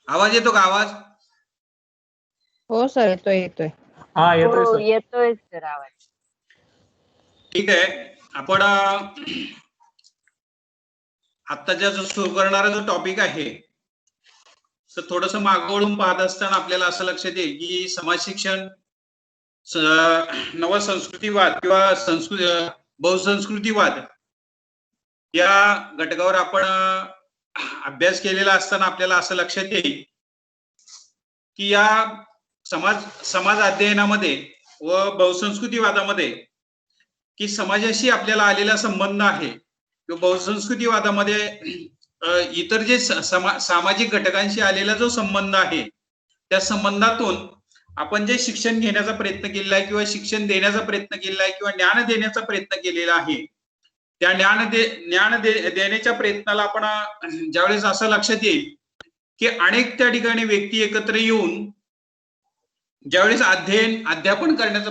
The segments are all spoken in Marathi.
आवाज येतो का? आवाज हो सर, येतोय. हा येतोय हो सर. येतोय सर आवाज. ठीक आहे. आपण आत्ताच्या जो सुरू करणारा जो टॉपिक आहे तर थोडस मागवळून पाहत असताना आपल्याला असं लक्षात येईल की समाज शिक्षण, नवसंस्कृतीवाद किंवा बहुसंस्कृतीवाद या घटकावर आपण अभ्यास केलेला असताना आपल्याला असं लक्षात येईल की या समाज अध्ययनामध्ये व बहुसंस्कृतीवादामध्ये की समाजाशी आपल्याला आलेला संबंध आहे किंवा बहुसंस्कृतीवादामध्ये इतर जे सामाजिक घटकांशी आलेला जो संबंध आहे त्या संबंधातून आपण जे शिक्षण घेण्याचा प्रयत्न केलेला आहे किंवा शिक्षण देण्याचा प्रयत्न केलेला आहे किंवा ज्ञान देण्याचा प्रयत्न केलेला आहे त्या ज्ञान देण्याच्या प्रयत्नाला आपण ज्यावेळेस असं लक्षात येईल की अनेक त्या ठिकाणी व्यक्ती एकत्र येऊन ज्यावेळेस अध्यापन करण्याचा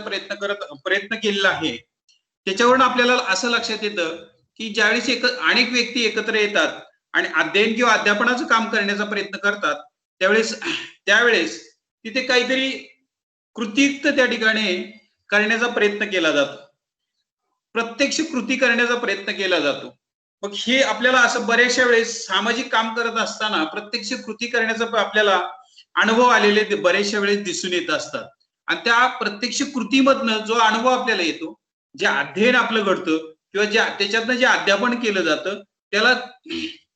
प्रयत्न केलेला आहे त्याच्यावरून आपल्याला असं लक्षात येतं की ज्यावेळेस अनेक व्यक्ती एकत्र येतात आणि अध्ययन किंवा अध्यापनाचं काम करण्याचा प्रयत्न करतात त्यावेळेस तिथे काहीतरी कृतीयुक्त त्या ठिकाणी करण्याचा प्रयत्न केला जातो, प्रत्यक्ष कृती करण्याचा प्रयत्न केला जातो. मग हे आपल्याला असं बऱ्याचशा वेळेस सामाजिक काम करत असताना प्रत्यक्ष कृती करण्याचा आपल्याला अनुभव आलेले बऱ्याचशा वेळेस दिसून येत असतात. आणि त्या प्रत्यक्ष कृतीमधनं जो अनुभव आपल्याला येतो, जे अध्ययन आपलं घडतं किंवा त्याच्यातनं जे अध्यापन केलं जातं त्याला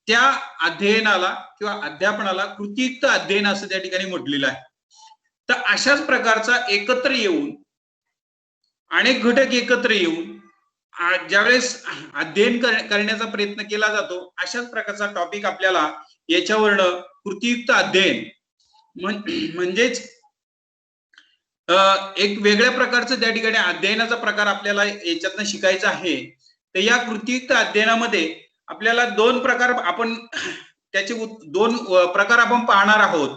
त्या अध्ययनाला किंवा अध्यापनाला कृतीयुक्त अध्ययन असं त्या ठिकाणी म्हटलेलं आहे. तर अशाच प्रकारचा एकत्र येऊन अनेक घटक एकत्र येऊन ज्यावेळेस अध्ययन करण्याचा प्रयत्न केला जातो अशाच प्रकारचा टॉपिक आपल्याला याच्यावरनं कृतीयुक्त अध्ययन म्हणजेच एक वेगळ्या प्रकारचं त्या ठिकाणी अध्ययनाचा प्रकार आपल्याला याच्यातनं शिकायचा आहे. तर या कृतीयुक्त अध्ययनामध्ये आपल्याला दोन प्रकार आपण पाहणार आहोत.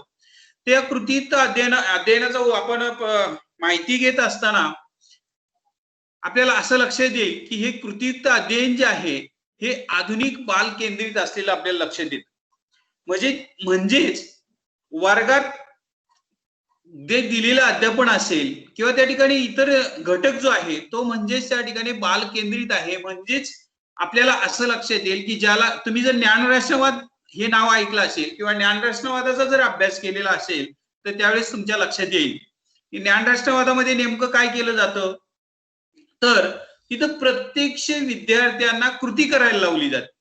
त्या कृतीयुक्त अध्ययनाचा आपण माहिती घेत असताना आपल्याला असं लक्षात येईल की हे कृतीयुक्त अध्ययन जे आहे हे आधुनिक बाल केंद्रित असलेलं आपल्याला लक्षात येतं. म्हणजेच वर्गात जे दिलेलं अध्यापन असेल किंवा त्या ठिकाणी इतर घटक जो आहे तो म्हणजेच त्या ठिकाणी बाल केंद्रित आहे. म्हणजेच आपल्याला असं लक्षात येईल की ज्याला तुम्ही जर ज्ञानराष्ट्रवाद हे नाव ऐकलं असेल किंवा ज्ञानराष्ट्रवादाचा जर अभ्यास केलेला असेल तर त्यावेळेस तुमच्या लक्षात येईल की ज्ञानराष्ट्रवादामध्ये नेमकं काय केलं जातं, तर तिथं प्रत्यक्ष विद्यार्थ्यांना कृती करायला लावली जाते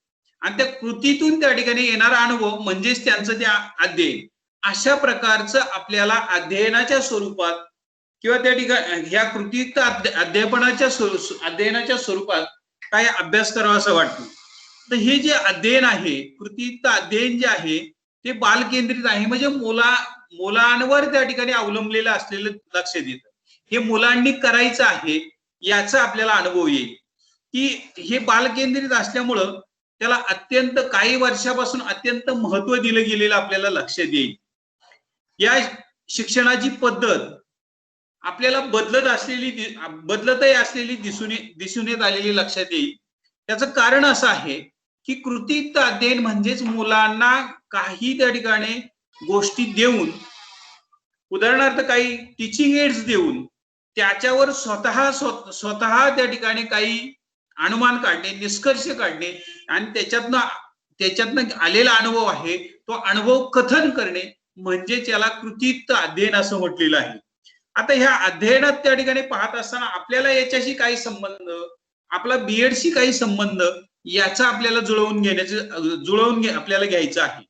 आणि त्या कृतीतून त्या ठिकाणी येणारा अनुभव म्हणजेच त्यांचं त्या अध्ययन. अशा प्रकारचं आपल्याला अध्ययनाच्या स्वरूपात किंवा त्या ठिकाणी ह्या कृतीयुक्त अध्ययनाच्या स्वरूपात काय अभ्यास करावा असं वाटतं. तर हे जे अध्ययन आहे, कृतीयुक्त अध्ययन जे आहे ते बाल केंद्रित आहे. म्हणजे मुलांवर त्या ठिकाणी अवलंबलेलं असलेलं लक्षात येतं. हे मुलांनी करायचं आहे याचा आपल्याला अनुभव येईल की हे बाल केंद्रित असल्यामुळं त्याला अत्यंत काही वर्षापासून अत्यंत महत्व दिलं गेलेलं आपल्याला लक्षात येईल. या शिक्षणाची पद्धत आपल्याला बदलतही असलेली दिसून येत आलेली लक्षात येईल. त्याचं कारण असं आहे की कृतीयुक्त अध्ययन म्हणजेच मुलांना काही त्या ठिकाणी गोष्टी देऊन, उदाहरणार्थ काही टीचिंग एड्स देऊन त्याच्यावर स्वतः त्या ठिकाणी काही अनुमान काढणे, निष्कर्ष काढणे आणि त्याच्यातनं आलेला अनुभव आहे तो अनुभव कथन करणे म्हणजे त्याला कृतीयुक्त अध्ययन असं म्हटलेलं आहे. आता ह्या अध्ययनात त्या ठिकाणी पाहत असताना आपल्याला याच्याशी काही संबंध, आपला बीएडशी काही संबंध याचा आपल्याला आपल्याला घ्यायचं आहे.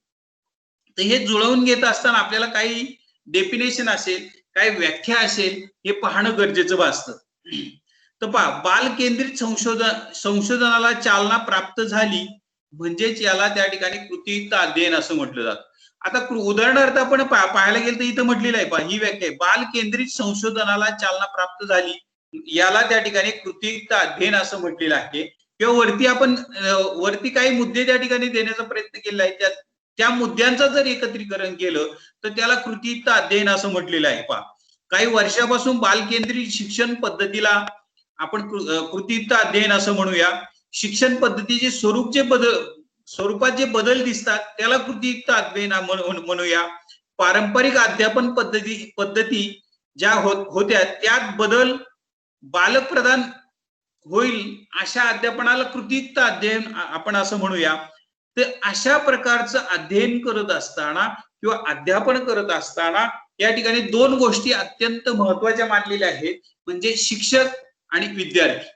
तर हे जुळवून घेत असताना आपल्याला काही डेफिनेशन असेल, काही व्याख्या असेल हे पाहणं गरजेचं भासतं. तर पहा, बाल केंद्रित संशोधनाला चालना प्राप्त झाली म्हणजेच याला त्या ठिकाणी कृतीयुक्त अध्ययन असं म्हटलं जातं. आता उदाहरणार्थ आपण पाहायला गेलं तर इथं म्हटलेलं आहे, ही व्याख्या आहे, बाल केंद्रित संशोधनाला चालना प्राप्त झाली याला त्या ठिकाणी कृतीयुक्त अध्ययन असं म्हटलेलं आहे. किंवा वरती काही मुद्दे त्या ठिकाणी देण्याचा प्रयत्न केला आहे, त्या मुद्द्यांचं जर एकत्रीकरण केलं तर त्याला कृतीयुक्त अध्ययन असं म्हटलेलं आहे. पहा, काही वर्षापासून बाल केंद्रित शिक्षण पद्धतीला आपण कृतीयुक्त अध्ययन असं म्हणूया शिक्षण पद्धतीचे स्वरूपात जे बदल दिसतात त्याला कृतीयुक्त अध्ययन म्हणूया. पारंपरिक अध्यापन पद्धती ज्या होत्या त्यात बदल बालक प्रधान होईल अशा अध्यापनाला कृतीयुक्त अध्ययन आपण असं म्हणूया. तर अशा प्रकारचं अध्ययन करत असताना किंवा अध्यापन करत असताना या ठिकाणी दोन गोष्टी अत्यंत महत्वाच्या मानलेल्या आहेत, म्हणजे शिक्षक आणि विद्यार्थी.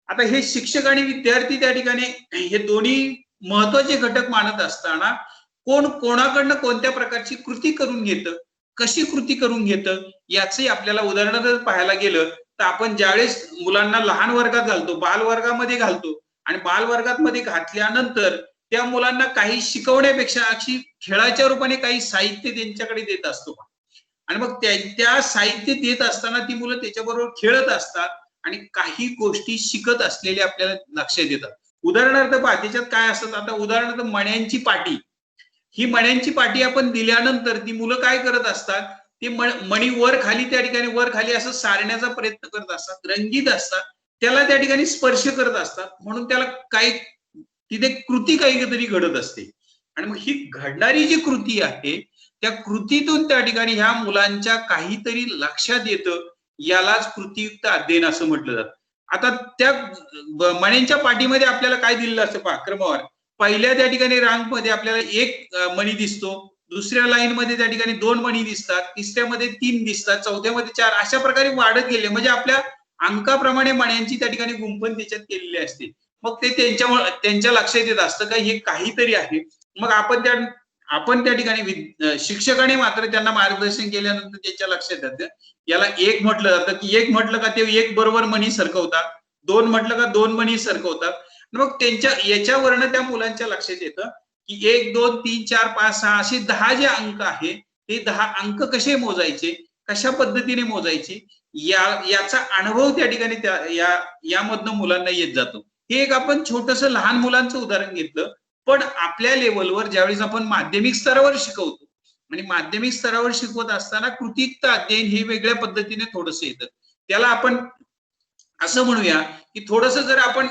आता हे शिक्षक आणि विद्यार्थी त्या ठिकाणी हे दोन्ही महत्वाचे घटक मानत असताना कोण कोणाकडनं कोणत्या प्रकारची कृती करून घेतं, कशी कृती करून घेतं याचंही आपल्याला उदाहरण जर पाहायला गेलं तर आपण ज्यावेळेस मुलांना लहान वर्गात घालतो, बालवर्गामध्ये घालतो आणि बालवर्गामध्ये घातल्यानंतर त्या मुलांना काही शिकवण्यापेक्षा अशी खेळाच्या रूपाने काही साहित्य त्यांच्याकडे देत असतो आणि मग त्या साहित्य देत असताना ती मुलं त्याच्याबरोबर खेळत असतात आणि काही गोष्टी शिकत असलेले आपल्याला लक्षात येतात. उदाहरणार्थ पहा त्याच्यात काय असतात. आता उदाहरणार्थ मण्यांची पाटी, ही मण्यांची पाटी आपण दिल्यानंतर ती मुलं काय करत असतात, ती मणी वर खाली त्या ठिकाणी वर खाली असं सारण्याचा प्रयत्न करत असतात, रंगीत असतात, त्याला त्या ठिकाणी स्पर्श करत असतात, म्हणून त्याला काही तिथे कृती काहीतरी घडत असते. आणि मग ही घडणारी जी कृती आहे त्या कृतीतून त्या ठिकाणी ह्या मुलांच्या काहीतरी लक्षात येतं, यालाच कृतीयुक्त अध्ययन असं म्हटलं जातं. आता त्या मण्यांच्या पाठीमध्ये आपल्याला काय दिलेलं असतं पहा क्रमवार. पहिल्या त्या ठिकाणी रांगमध्ये आपल्याला एक मणी दिसतो, दुसऱ्या लाईन मध्ये त्या ठिकाणी 2 मणी दिसतात, तिसऱ्यामध्ये 3 दिसतात, चौथ्यामध्ये 4, अशा प्रकारे वाढत गेले. म्हणजे आपल्या अंकाप्रमाणे मण्यांची त्या ठिकाणी गुंफण त्याच्यात केलेली असते. मग ते त्यांच्या लक्षात येत असतं का हे काहीतरी आहे. मग आपण त्या ठिकाणी शिक्षकाने मात्र त्यांना मार्गदर्शन केल्यानंतर त्यांच्या लक्षात येतं याला एक म्हटलं जातं की एक म्हटलं का ते एक बरोबर मणी सरकवतात, 2 म्हटलं का 2 मणी सरकवतात. मग त्यांच्या याच्यावरनं त्या मुलांच्या लक्षात येतं की 1 2 3 4 5 6 असे 10 जे अंक आहेत ते 10 अंक कसे मोजायचे, कशा पद्धतीने मोजायचे याचा अनुभव त्या ठिकाणी यामधनं मुलांना येत जातो. हे एक आपण छोटंसं लहान मुलांचं उदाहरण घेतलं. पण आपल्या लेवलवर ज्यावेळेस आपण माध्यमिक स्तरावर शिकवतो आणि माध्यमिक स्तरावर शिकवत असताना कृतीयुक्त अध्ययन हे वेगळ्या पद्धतीने थोडंसं येतं. त्याला आपण असं म्हणूया की थोडंसं जर आपण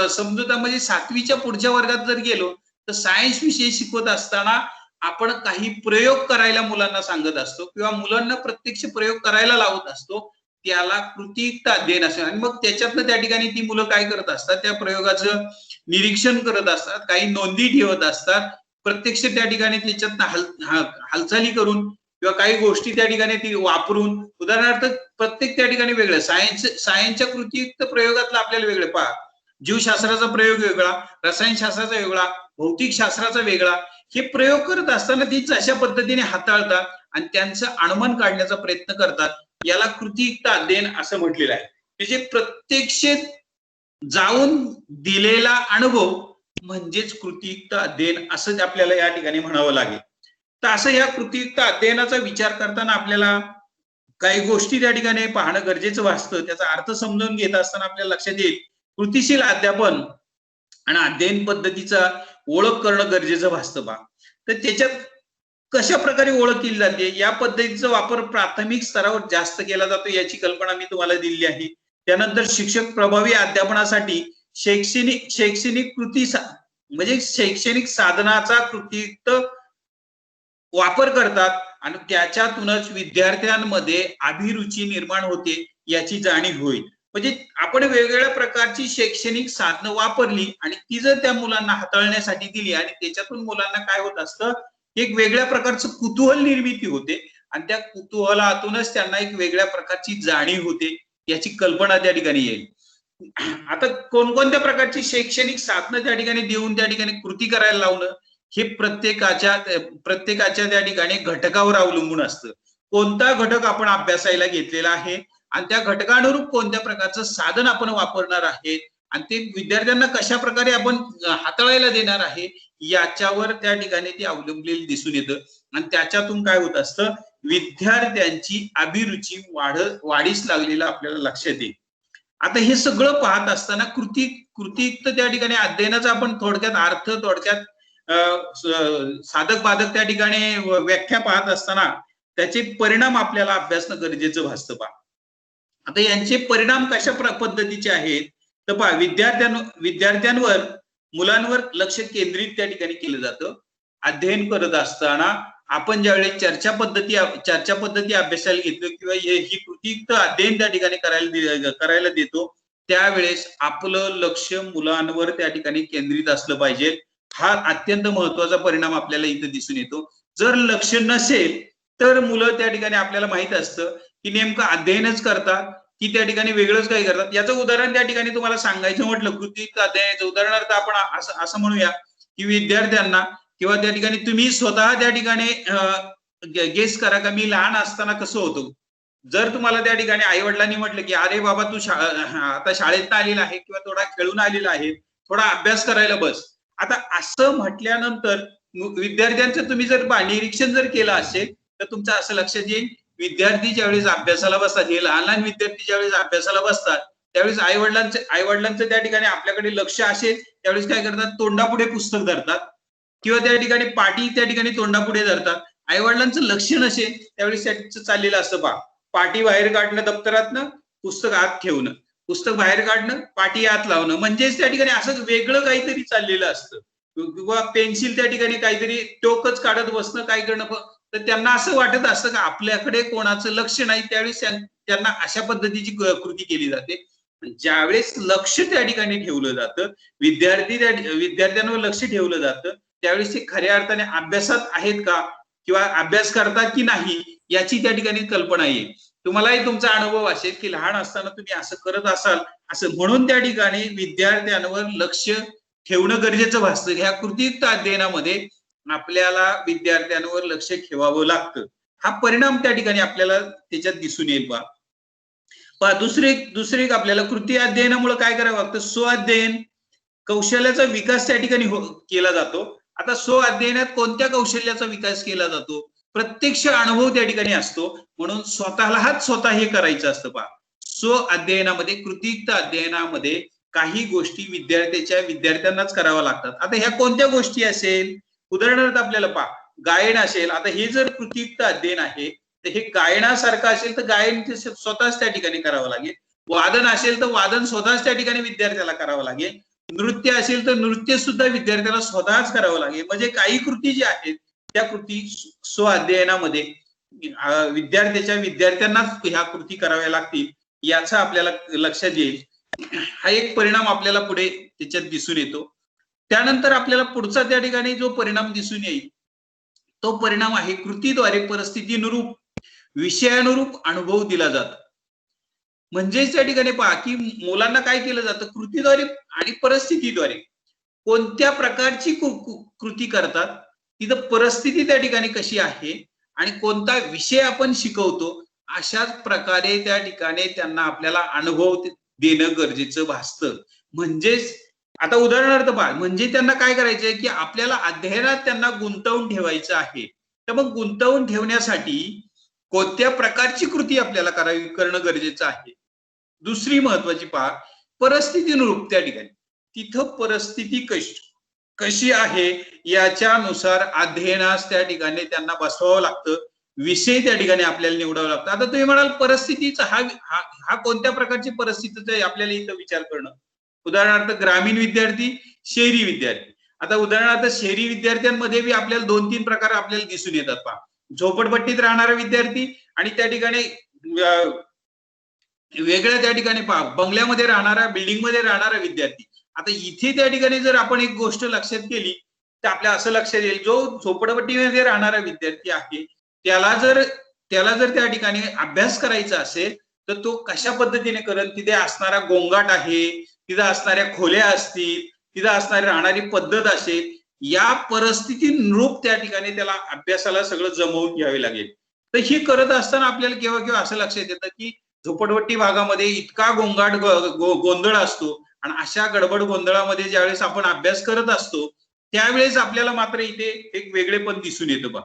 समजुता म्हणजे 7वीच्या पुढच्या वर्गात जर गेलो तर सायन्स विषय शिकवत असताना आपण काही प्रयोग करायला मुलांना सांगत असतो किंवा मुलांना प्रत्यक्ष प्रयोग करायला लावत असतो, त्याला कृतीयुक्त अध्ययन असतं. आणि मग त्याच्यातनं त्या ठिकाणी ती मुलं काय करत असतात, त्या प्रयोगाचं निरीक्षण करत असतात, काही नोंदी ठेवत असतात, प्रत्यक्ष त्या ठिकाणी त्याच्यातनं हालचाली करून किंवा काही गोष्टी त्या ठिकाणी ती वापरून, उदाहरणार्थ प्रत्येक त्या ठिकाणी वेगळं सायन्सच्या कृतीयुक्त प्रयोगातलं आपल्याला वेगळं पहा. जीवशास्त्राचा प्रयोग वेगळा, रसायनशास्त्राचा वेगळा, भौतिक शास्त्राचा वेगळा. हे प्रयोग करत असताना तीच अशा पद्धतीने हाताळतात आणि त्यांचं अनुमान काढण्याचा प्रयत्न करतात. याला कृतीयुक्त अध्ययन असं म्हटलेलं आहे. म्हणजे प्रत्यक्ष जाऊन दिलेला अनुभव म्हणजेच कृतीयुक्त अध्ययन असं आपल्याला या ठिकाणी म्हणावं लागेल. तर असं या कृतीयुक्त अध्ययनाचा विचार करताना आपल्याला काही गोष्टी त्या ठिकाणी पाहणं गरजेचं वाटतं. त्याचा अर्थ समजून घेत असताना आपल्याला लक्षात येईल कृतीशील अध्यापन आणि अध्ययन पद्धतीचा ओळख करणं गरजेचं भासतं बा. तर त्याच्यात कशा प्रकारे ओळख केली जाते, या पद्धतीचा वापर प्राथमिक स्तरावर जास्त केला जातो याची कल्पना मी तुम्हाला दिली आहे. त्यानंतर शिक्षक प्रभावी अध्यापनासाठी शैक्षणिक कृती म्हणजे शैक्षणिक साधनाचा कृतीयुक्त वापर करतात आणि त्याच्यातूनच विद्यार्थ्यांमध्ये अभिरुची निर्माण होते याची जाणीव होईल. म्हणजे आपण वेगवेगळ्या प्रकारची शैक्षणिक साधनं वापरली आणि ती जर त्या मुलांना हाताळण्यासाठी दिली आणि त्याच्यातून मुलांना काय होत असतं, एक वेगळ्या प्रकारचं कुतूहल निर्मिती होते आणि त्या कुतूहलातूनच त्यांना एक वेगळ्या प्रकारची जाणीव होते याची कल्पना त्या ठिकाणी येईल. आता कोणकोणत्या प्रकारची शैक्षणिक साधनं त्या ठिकाणी देऊन त्या ठिकाणी कृती करायला लावणं हे प्रत्येकाच्या त्या ठिकाणी घटकावर अवलंबून असतं. कोणता घटक आपण अभ्यासायला घेतलेला आहे आणि त्या घटकानुरूप कोणत्या प्रकारचं साधन आपण वापरणार आहे आणि ते विद्यार्थ्यांना कशा प्रकारे आपण हाताळायला देणार आहे याच्यावर त्या ठिकाणी ते अवलंबलेलं दिसून येतं. आणि त्याच्यातून काय होत असतं, विद्यार्थ्यांची अभिरुची वाढीस लागलेलं आपल्याला लक्षात येईल. आता हे सगळं पाहत असताना कृतीयुक्त त्या ठिकाणी अध्ययनाचा आपण थोडक्यात अर्थ, थोडक्यात साधक बाधक त्या ठिकाणी व्याख्या पाहत असताना त्याचे परिणाम आपल्याला अभ्यासणं गरजेचं भासतं बा. आता यांचे परिणाम कशा पद्धतीचे आहेत तर पहा, विद्यार्थ्यांवर मुलांवर लक्ष केंद्रित त्या ठिकाणी केलं जातं. अध्ययन करत असताना आपण ज्यावेळेस चर्चा पद्धती अभ्यासाला घेतो किंवा ही कृतीयुक्त अध्ययन त्या ठिकाणी करायला देतो, त्यावेळेस आपलं लक्ष मुलांवर त्या ठिकाणी केंद्रित असलं पाहिजे. हा अत्यंत महत्वाचा परिणाम आपल्याला इथं दिसून येतो. जर लक्ष नसेल तर मुलं त्या ठिकाणी आपल्याला माहित असतं की नेमकं अध्ययनच करतात की त्या ठिकाणी वेगळंच काही करतात. याचं उदाहरण त्या ठिकाणी तुम्हाला सांगायचं म्हटलं कृतीयुक्त अध्ययनाचं उदाहरणार्थ आपण असं म्हणूया की विद्यार्थ्यांना किंवा त्या ठिकाणी तुम्ही स्वतः त्या ठिकाणी गेस करा का मी लहान असताना कसं होतो. जर तुम्हाला त्या ठिकाणी आई वडिलांनी म्हटलं की अरे बाबा तू आता शाळेत आलेला आहे किंवा थोडा खेळून आलेला आहे, थोडा अभ्यास करायला बस. आता असं म्हटल्यानंतर विद्यार्थ्यांचं तुम्ही जर निरीक्षण जर केलं असेल तर तुमचं असं लक्षात येईल, विद्यार्थी ज्यावेळेस अभ्यासाला बसतात, हे लहान लहान विद्यार्थी ज्यावेळेस अभ्यासाला बसतात त्यावेळेस आई वडिलांचं त्या ठिकाणी आपल्याकडे लक्ष असेल त्यावेळेस काय करतात, तोंडापुढे पुस्तक धरतात किंवा त्या ठिकाणी पाटी त्या ठिकाणी तोंडापुढे धरतात. आई वडिलांचं लक्ष नसेल त्यावेळेस त्याचं चाललेलं असतं पहा, पाटी बाहेर काढणं दप्तरातनं, पुस्तक आत ठेवणं, पुस्तक बाहेर काढणं, पाटी आत लावणं, म्हणजेच त्या ठिकाणी असं वेगळं काहीतरी चाललेलं असतं. किंवा पेन्सिल त्या ठिकाणी काहीतरी टोकच काढत बसणं, काय करणं. तर त्यांना असं वाटत असतं का आपल्याकडे कोणाचं लक्ष नाही, त्यावेळेस त्यांना अशा पद्धतीची कृती केली जाते. ज्यावेळेस लक्ष त्या ठिकाणी ठेवलं जातं, विद्यार्थ्यांवर लक्ष ठेवलं जातं, त्यावेळेस ते खऱ्या अर्थाने अभ्यासात आहेत का किंवा अभ्यास करतात की नाही याची त्या ठिकाणी कल्पना येईल. तुम्हालाही तुमचा अनुभव असेल की लहान असताना तुम्ही असं करत असाल, असं म्हणून त्या ठिकाणी विद्यार्थ्यांवर लक्ष ठेवणं गरजेचं भासतं. ह्या कृतीयुक्त अध्ययनामध्ये आपल्याला विद्यार्थ्यांवर लक्ष ठेवावं लागतं. हा परिणाम त्या ठिकाणी आपल्याला त्याच्यात दिसून येईल. पहा दुसरे आपल्याला कृती अध्ययनामुळे काय करावं लागतं, स्व-अध्ययन कौशल्याचा विकास त्या ठिकाणी केला जातो. आता स्व-अध्ययनात कोणत्या कौशल्याचा विकास केला जातो, प्रत्यक्ष अनुभव त्या ठिकाणी असतो, म्हणून स्वतः हे करायचं असतं. पहा, स्व-अध्ययनामध्ये कृतीयुक्त अध्ययनामध्ये काही गोष्टी विद्यार्थ्यांनाच कराव्या लागतात. आता ह्या कोणत्या गोष्टी असेल, उदाहरणार्थ आपल्याला पहा, गायन असेल. आता हे जर कृतीयुक्त अध्ययन आहे तर हे गायनासारखं असेल तर गायन स्वतःच त्या ठिकाणी करावं लागेल. वादन असेल तर वादन स्वतःच त्या ठिकाणी विद्यार्थ्याला करावं लागेल. नृत्य असेल तर नृत्य सुद्धा विद्यार्थ्याला स्वतःच करावं लागेल. म्हणजे काही कृती जी आहेत त्या कृती स्व-अध्ययनामध्ये विद्यार्थ्यांनाच ह्या कृती कराव्या लागतील, याचा आपल्याला लक्षात येईल. हा एक परिणाम आपल्याला पुढे त्याच्यात दिसून येतो. त्यानंतर आपल्याला पुढचा त्या ठिकाणी जो परिणाम दिसून येईल तो परिणाम आहे कृतीद्वारे परिस्थितीनुरूप विषयानुरूप अनुभव दिला जातो. म्हणजेच त्या ठिकाणी पहा की मुलांना काय केलं जातं, कृतीद्वारे आणि परिस्थितीद्वारे कोणत्या प्रकारची कृती करतात, तिथं परिस्थिती त्या ठिकाणी कशी आहे आणि कोणता विषय आपण शिकवतो, अशाच प्रकारे त्या ठिकाणी त्यांना आपल्याला अनुभव देणं गरजेचं भासतं. म्हणजेच आता उदाहरणार्थ पहा, म्हणजे त्यांना काय करायचंय की आपल्याला अध्ययनात त्यांना गुंतवून ठेवायचं आहे. तर मग गुंतवून ठेवण्यासाठी कोणत्या प्रकारची कृती आपल्याला करणं गरजेचं आहे. दुसरी महत्वाची पहा, परिस्थितीनुरूप त्या ठिकाणी तिथं परिस्थिती कशी आहे याच्यानुसार अध्ययनास त्या ठिकाणी त्यांना बसवावं लागतं. विषय त्या ठिकाणी आपल्याला निवडावं लागतं. आता तुम्ही म्हणाल परिस्थितीचा हा कोणत्या प्रकारची परिस्थितीचा आपल्याला इथं विचार करणं. उदाहरणार्थ ग्रामीण विद्यार्थी, शहरी विद्यार्थी. आता उदाहरणार्थ शहरी विद्यार्थ्यांमध्ये बी आपल्याला 2-3 प्रकार आपल्याला दिसून येतात. पहा, झोपडपट्टीत राहणारा विद्यार्थी आणि त्या ठिकाणी वेगळ्या त्या ठिकाणी पहा बंगल्यामध्ये राहणारा, बिल्डिंग मध्ये राहणारा विद्यार्थी. आता इथे त्या ठिकाणी जर आपण एक गोष्ट लक्षात केली तर आपल्या असं लक्षात येईल, जो झोपडपट्टीमध्ये राहणारा विद्यार्थी आहे त्याला जर त्या ठिकाणी अभ्यास करायचा असेल तर तो कशा पद्धतीने करेल. तिथे असणारा गोंगाट आहे, तिथं असणाऱ्या खोल्या असतील, तिथं असणारी राहणारी पद्धत असेल, या परिस्थितीनुरूप त्या ठिकाणी त्याला अभ्यासाला सगळं जमवून घ्यावे लागेल. तर हे करत असताना आपल्याला केव्हा केव्हा असं लक्षात येतं की झोपडपट्टी भागामध्ये इतका गोंधळ असतो आणि अशा गडबड गोंधळामध्ये ज्यावेळेस आपण अभ्यास करत असतो त्यावेळेस आपल्याला मात्र इथे एक वेगळेपण दिसून येतं. बा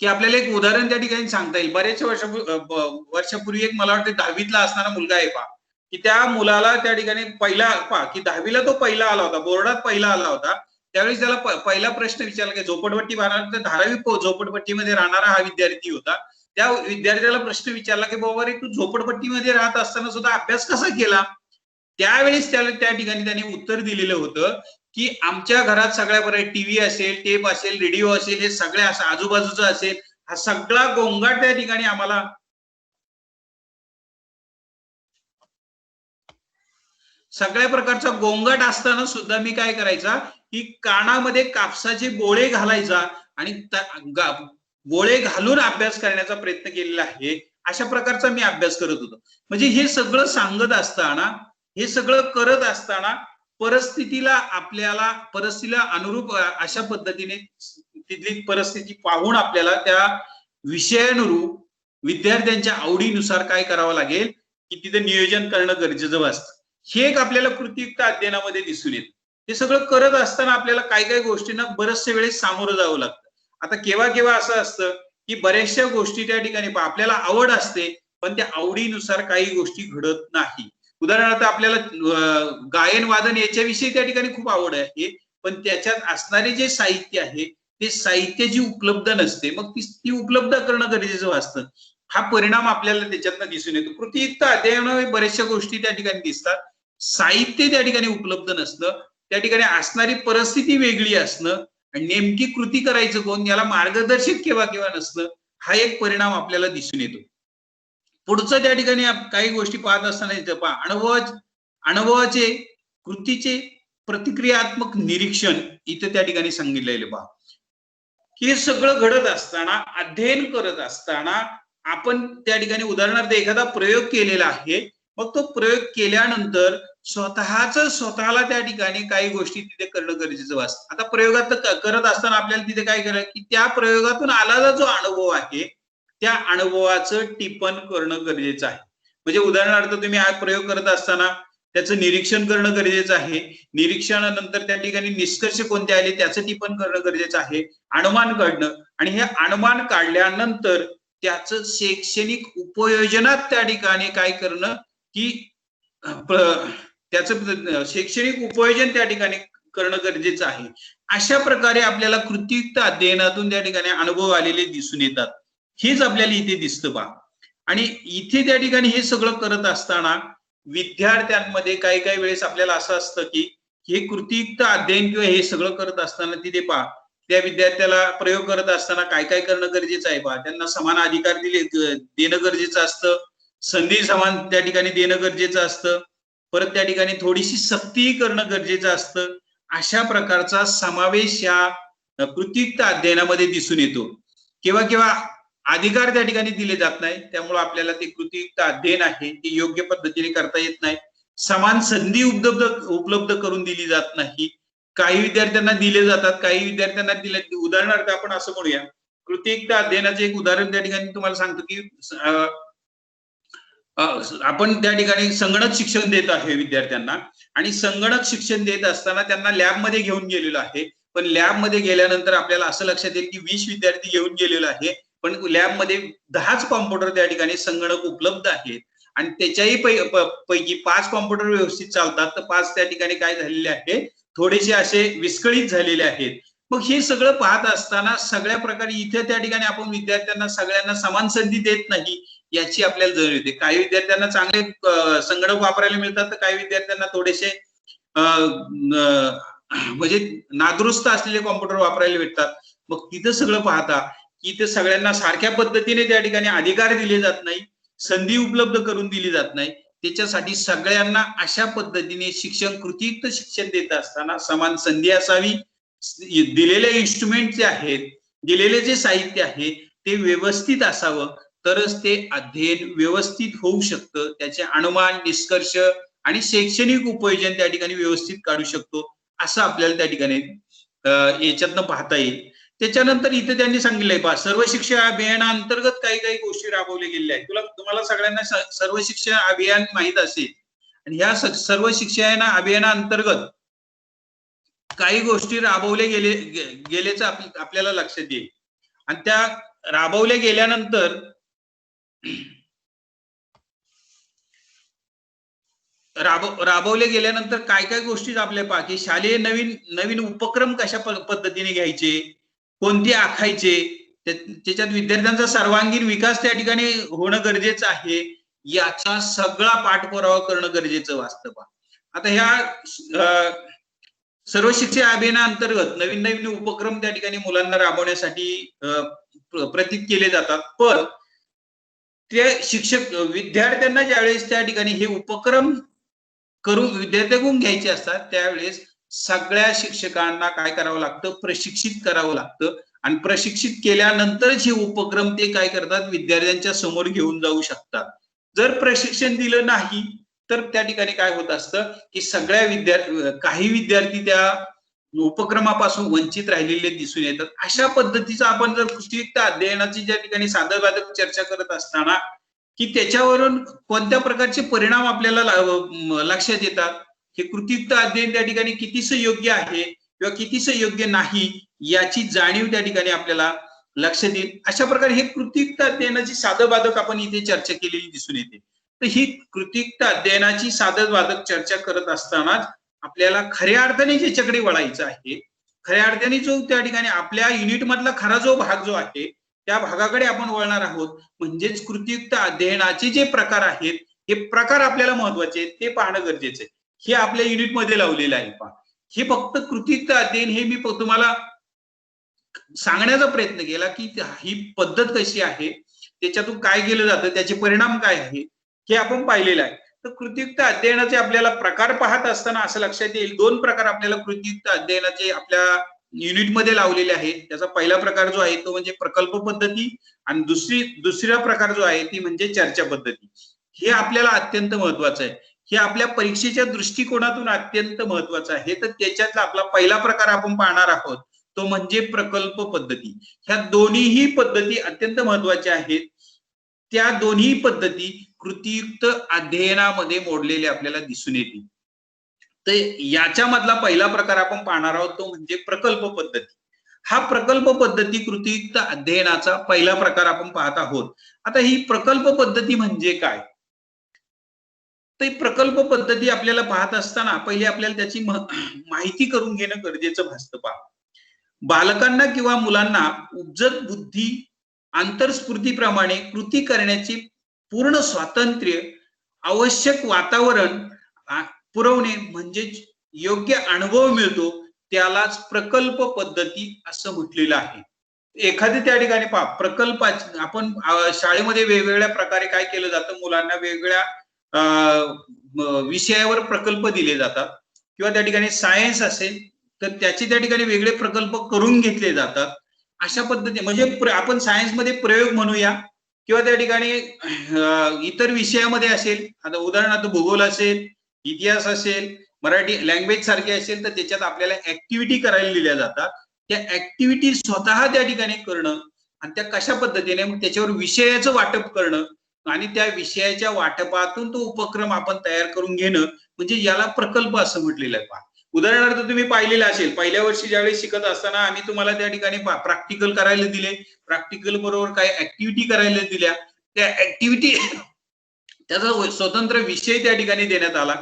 की आपल्याला एक उदाहरण त्या ठिकाणी सांगता येईल. बरेच वर्षापूर्वी एक मला वाटतं 10वीतला असणारा मुलगा आहे पहा, की त्या मुलाला त्या ठिकाणी पहिला पहा की 10वीला तो पहिला आला होता, बोर्डात पहिला आला होता. त्यावेळेस त्याला पहिला प्रश्न विचारला की झोपडपट्टी राहणार, तर धारावी झोपडपट्टीमध्ये राहणारा हा विद्यार्थी होता. त्या विद्यार्थ्याला प्रश्न विचारला की बाबा रे तू झोपडपट्टीमध्ये राहत असताना सुद्धा अभ्यास कसा केला. त्यावेळेस त्याला त्या ठिकाणी त्यांनी उत्तर दिलेलं होतं की आमच्या घरात सगळ्या बऱ्या टीव्ही असेल, टेप असेल, रेडिओ असेल, हे सगळ्या असं आजूबाजूचं असेल, हा सगळा गोंगाट त्या ठिकाणी आम्हाला सगळ्या प्रकारचा गोंगाट असताना सुद्धा मी काय करायचा की कानामध्ये कापसाचे गोळे घालायचा आणि गोळे घालून अभ्यास करण्याचा प्रयत्न केलेला आहे. अशा प्रकारचा मी अभ्यास करत होतो. म्हणजे हे सगळं सांगत असताना, हे सगळं करत असताना परिस्थितीला अनुरूप अशा पद्धतीने तिथली परिस्थिती पाहून आपल्याला त्या विषयानुरूप विद्यार्थ्यांच्या आवडीनुसार काय करावं लागेल की तिथे नियोजन करणं गरजेचं असतं. हे एक आपल्याला कृतीयुक्त अध्ययनामध्ये दिसून येतं. हे सगळं करत असताना आपल्याला काही काही गोष्टींना बऱ्याचशा वेळेस सामोरं जावं लागतं. आता केव्हा केव्हा असं असतं की बऱ्याचशा गोष्टी त्या ठिकाणी आपल्याला आवड असते, पण त्या आवडीनुसार काही गोष्टी घडत नाही. उदाहरणार्थ आपल्याला गायन वादन याच्याविषयी त्या ठिकाणी खूप आवड आहे, पण त्याच्यात असणारे जे साहित्य आहे ते साहित्याची उपलब्ध नसते. मग ती उपलब्ध करणं गरजेचं असतं. हा परिणाम आपल्याला त्याच्यातनं दिसून येतो. कृतीयुक्त अध्ययनामध्ये बऱ्याचशा गोष्टी त्या ठिकाणी दिसतात. साहित्य त्या ठिकाणी उपलब्ध नसतं, त्या ठिकाणी असणारी परिस्थिती वेगळी असणं आणि नेमकी कृती करायचं कोण याला मार्गदर्शक केव्हा केव्हा नसणं, हा एक परिणाम आपल्याला दिसून येतो. पुढचं त्या ठिकाणी काही गोष्टी पाहत असताना इथं पहा अनुभवाचे कृतीचे प्रतिक्रियात्मक निरीक्षण इथं त्या ठिकाणी सांगितलेले पहा. हे सगळं घडत असताना, अध्ययन करत असताना आपण त्या ठिकाणी उदाहरणार्थ एखादा प्रयोग केलेला आहे, मग तो प्रयोग केल्यानंतर स्वतःला त्या ठिकाणी काही गोष्टी तिथे करणं गरजेचं असतं. आता प्रयोगात करत असताना आपल्याला तिथे काय करायचं की त्या प्रयोगातून आलेला जो अनुभव आहे त्या अनुभवाचं टिपण करणं गरजेचं आहे. म्हणजे उदाहरणार्थ तुम्ही हा प्रयोग करत असताना त्याचं निरीक्षण करणं गरजेचं आहे. निरीक्षणानंतर त्या ठिकाणी निष्कर्ष कोणते आले त्याचं टिपण करणं गरजेचं आहे. अनुमान काढणं आणि हे अनुमान काढल्यानंतर त्याचं शैक्षणिक उपयोजनात त्या ठिकाणी काय करणं की त्याचं शैक्षणिक उपयोजन त्या ठिकाणी करणं गरजेचं आहे. अशा प्रकारे आपल्याला कृतीयुक्त अध्ययनातून त्या ठिकाणी अनुभव आलेले दिसून येतात. हेच आपल्याला इथे दिसतं पहा. आणि इथे त्या ठिकाणी हे सगळं करत असताना विद्यार्थ्यांमध्ये काही काही वेळेस आपल्याला असं असतं की हे कृतीयुक्त अध्ययन किंवा हे सगळं करत असताना तिथे पहा त्या विद्यार्थ्याला प्रयोग करत असताना काय काय करणं गरजेचं आहे पहा. त्यांना समान अधिकार देणं गरजेचं असतं, संधी समान त्या ठिकाणी देणं गरजेचं असतं, परत त्या ठिकाणी थोडीशी सक्तीही करणं गरजेचं असतं. अशा प्रकारचा समावेश या कृतीयुक्त अध्ययनामध्ये दिसून येतो. केव्हा केव्हा अधिकार त्या ठिकाणी दिले जात नाही, त्यामुळे आपल्याला ते कृतीयुक्त अध्ययन आहे ते योग्य पद्धतीने करता येत नाही. समान संधी उपलब्ध करून दिली जात नाही. काही विद्यार्थ्यांना दिले जातात, काही विद्यार्थ्यांना दिले. उदाहरणार्थ आपण असं म्हणूया, कृतीयुक्त अध्ययनाचे एक उदाहरण त्या ठिकाणी तुम्हाला सांगतो की आपण त्या ठिकाणी संगणक शिक्षण देत आहे विद्यार्थ्यांना आणि संगणक शिक्षण देत असताना त्यांना लॅबमध्ये घेऊन गेलेलो आहे. पण लॅबमध्ये गेल्यानंतर आपल्याला असं लक्षात येईल की 20 विद्यार्थी घेऊन गेलेलो आहे, पण लॅबमध्ये 10च कॉम्प्युटर त्या ठिकाणी संगणक उपलब्ध आहेत आणि त्याच्याही पैकी 5 कॉम्प्युटर व्यवस्थित चालतात, तर 5 त्या ठिकाणी काय झालेले आहे थोडेसे असे विस्कळीत झालेले आहेत. मग हे सगळं पाहत असताना सगळ्या प्रकारे इथे त्या ठिकाणी आपण विद्यार्थ्यांना सगळ्यांना समान संधी देत नाही याची आपल्याला जाणीव येते. काही विद्यार्थ्यांना चांगले संगणक वापरायला मिळतात, तर काही विद्यार्थ्यांना थोडेसे म्हणजे नादुरुस्त असलेले कॉम्प्युटर वापरायला भेटतात. मग तिथं सगळं पाहता की इथे सगळ्यांना सारख्या पद्धतीने त्या ठिकाणी अधिकार दिले जात नाही, संधी उपलब्ध करून दिली जात नाही. त्याच्यासाठी सगळ्यांना अशा पद्धतीने कृतीयुक्त शिक्षण देत असताना समान संधी असावी, दिलेले इन्स्ट्रुमेंट जे आहेत, दिलेले जे साहित्य आहे ते व्यवस्थित असावं, तरच ते अध्ययन व्यवस्थित होऊ शकतं. त्याचे अनुमान, निष्कर्ष आणि शैक्षणिक उपयोजन त्या ठिकाणी व्यवस्थित काढू शकतो, असं आपल्याला त्या ठिकाणी याच्यातनं पाहता येईल. त्याच्यानंतर इथे त्यांनी सांगितलंय पहा, सर्व शिक्षण अभियानाअंतर्गत काही काही गोष्टी राबवल्या गेलेल्या आहेत. तुम्हाला सगळ्यांना सर्व शिक्षण अभियान माहित असेल आणि ह्या सर्व शिक्षण अभियानाअंतर्गत काही गोष्टी राबवले गेल्याचं आपल्याला लक्षात येईल. आणि त्या राबवल्या गेल्यानंतर काय काय गोष्टी आपल्या पहा की शालेय नवीन उपक्रम कशा पद्धतीने घ्यायचे, कोणते आखायचे, त्याच्यात विद्यार्थ्यांचा सर्वांगीण विकास त्या ठिकाणी होणं गरजेचं आहे, याचा सगळा पाठपुरावा करणं गरजेचं असतं पहा. आता ह्या सर्व शिक्षा अभियानाअंतर्गत नवीन नवीन उपक्रम त्या ठिकाणी मुलांना राबवण्यासाठी प्रतीत केले जातात, पण ते शिक्षक विद्यार्थ्यांना ज्यावेळेस त्या ठिकाणी हे उपक्रम करून विद्यार्थ्यांकडून घ्यायचे असतात त्यावेळेस सगळ्या शिक्षकांना काय करावं लागतं, प्रशिक्षित करावं लागतं आणि प्रशिक्षित केल्यानंतरच हे उपक्रम ते काय करतात, विद्यार्थ्यांच्या समोर घेऊन जाऊ शकतात. जर प्रशिक्षण दिलं नाही तर त्या ठिकाणी काय होत असतं की सगळ्या काही विद्यार्थी त्या उपक्रमापासून वंचित राहिलेले दिसून येतात. अशा पद्धतीचा आपण जर कृतीयुक्त अध्ययनाची ज्या ठिकाणी साधनबाधक चर्चा करत असताना की त्याच्यावरून कोणत्या प्रकारचे परिणाम आपल्याला लक्षात येतात, हे कृतीयुक्त अध्ययन त्या ठिकाणी कितीसं योग्य आहे किंवा कितीसं योग्य नाही याची जाणीव त्या ठिकाणी आपल्याला लक्षात येईल. अशा प्रकारे हे कृतीयुक्त अध्ययनाची साधनबाधक आपण इथे चर्चा केलेली दिसून येते. तर ही कृतीयुक्त अध्ययनाची साधनबाधक चर्चा करत असतानाच आपल्याला खऱ्या अर्थाने ज्याच्याकडे वळायचं आहे, खऱ्या अर्थाने जो त्या ठिकाणी आपल्या युनिट मधला खरा जो भाग जो आहे त्या भागाकडे आपण वळणार आहोत. म्हणजेच कृतीयुक्त अध्ययनाचे जे प्रकार आहेत हे प्रकार आपल्याला महत्वाचे आहेत ते पाहणं गरजेचं आहे. हे आपल्या युनिटमध्ये लावलेलं आहे. पहा, हे फक्त कृतीयुक्त अध्ययन हे मी तुम्हाला सांगण्याचा प्रयत्न केला की ही पद्धत कशी आहे, त्याच्यातून काय केलं जातं, त्याचे परिणाम काय आहे हे आपण पाहिलेलं आहे. तर कृतीयुक्त अध्ययनाचे आपल्याला प्रकार पाहत असताना असं लक्षात येईल, 2 प्रकार आपल्याला कृतीयुक्त अध्ययनाचे आपल्या युनिटमध्ये लावलेले आहेत. त्याचा पहिला प्रकार जो आहे तो म्हणजे प्रकल्प पद्धती आणि दुसरा प्रकार जो आहे ती म्हणजे चर्चा पद्धती. हे आपल्याला अत्यंत महत्वाचं आहे. हे आपल्या परीक्षेच्या दृष्टिकोनातून अत्यंत महत्वाचं आहे. तर त्याच्यातला आपला पहिला प्रकार आपण पाहणार आहोत तो म्हणजे प्रकल्प पद्धती. ह्या दोन्हीही पद्धती अत्यंत महत्वाच्या आहेत. त्या दोन्ही पद्धती कृतीयुक्त अध्ययनामध्ये मोडलेले आपल्याला दिसून येतील. तर याच्यामधला पहिला प्रकार आपण पाहणार आहोत तो म्हणजे प्रकल्प पद्धती. हा प्रकल्प पद्धती कृतीयुक्त अध्ययनाचा पहिला प्रकार आपण पाहत आहोत. आता ही प्रकल्प पद्धती म्हणजे काय, तर प्रकल्प पद्धती आपल्याला पाहत असताना पहिले आपल्याला त्याची माहिती करून घेणं गरजेचं भासतं. पहा, बालकांना किंवा मुलांना उपजत बुद्धी आंतरस्फूर्तीप्रमाणे कृती करण्याची पूर्ण स्वातंत्र्य, आवश्यक वातावरण पुरवणे म्हणजेच योग्य अनुभव मिळतो त्यालाच प्रकल्प पद्धती असं म्हटलेलं आहे. एखादी त्या ठिकाणी पहा, प्रकल्पाची आपण शाळेमध्ये वेगवेगळ्या प्रकारे काय केलं जातं, मुलांना वेगवेगळ्या विषयावर प्रकल्प दिले जातात किंवा त्या ठिकाणी सायन्स असेल तर त्याचे त्या ठिकाणी वेगळे प्रकल्प करून घेतले जातात. अशा पद्धतीने म्हणजे आपण सायन्समध्ये प्रयोग म्हणूया किंवा त्या ठिकाणी इतर विषयामध्ये असेल, आता उदाहरणार्थ भूगोल असेल, इतिहास असेल, मराठी लँग्वेज सारखे असेल तर त्याच्यात आपल्याला ऍक्टिव्हिटी करायला दिल्या जातात. त्या ऍक्टिव्हिटी स्वतः त्या ठिकाणी करणं आणि त्या कशा पद्धतीने मग त्याच्यावर विषयाचं वाटप करणं आणि त्या विषयाच्या वाटपातून तो उपक्रम आपण तयार करून घेणं म्हणजे याला प्रकल्प असं म्हटलेलं आहे. पहा, उदाहरणार्थ तुम्ही पाहिलेलं असेल, पहिल्या वर्षी ज्यावेळी शिकत असताना आम्ही तुम्हाला त्या ठिकाणी प्रॅक्टिकल करायला दिले, प्रॅक्टिकल बरोबर काही ऍक्टिव्हिटी करायला दिल्या, त्या ऍक्टिव्हिटी त्याचा स्वतंत्र विषय त्या ठिकाणी देण्यात आला.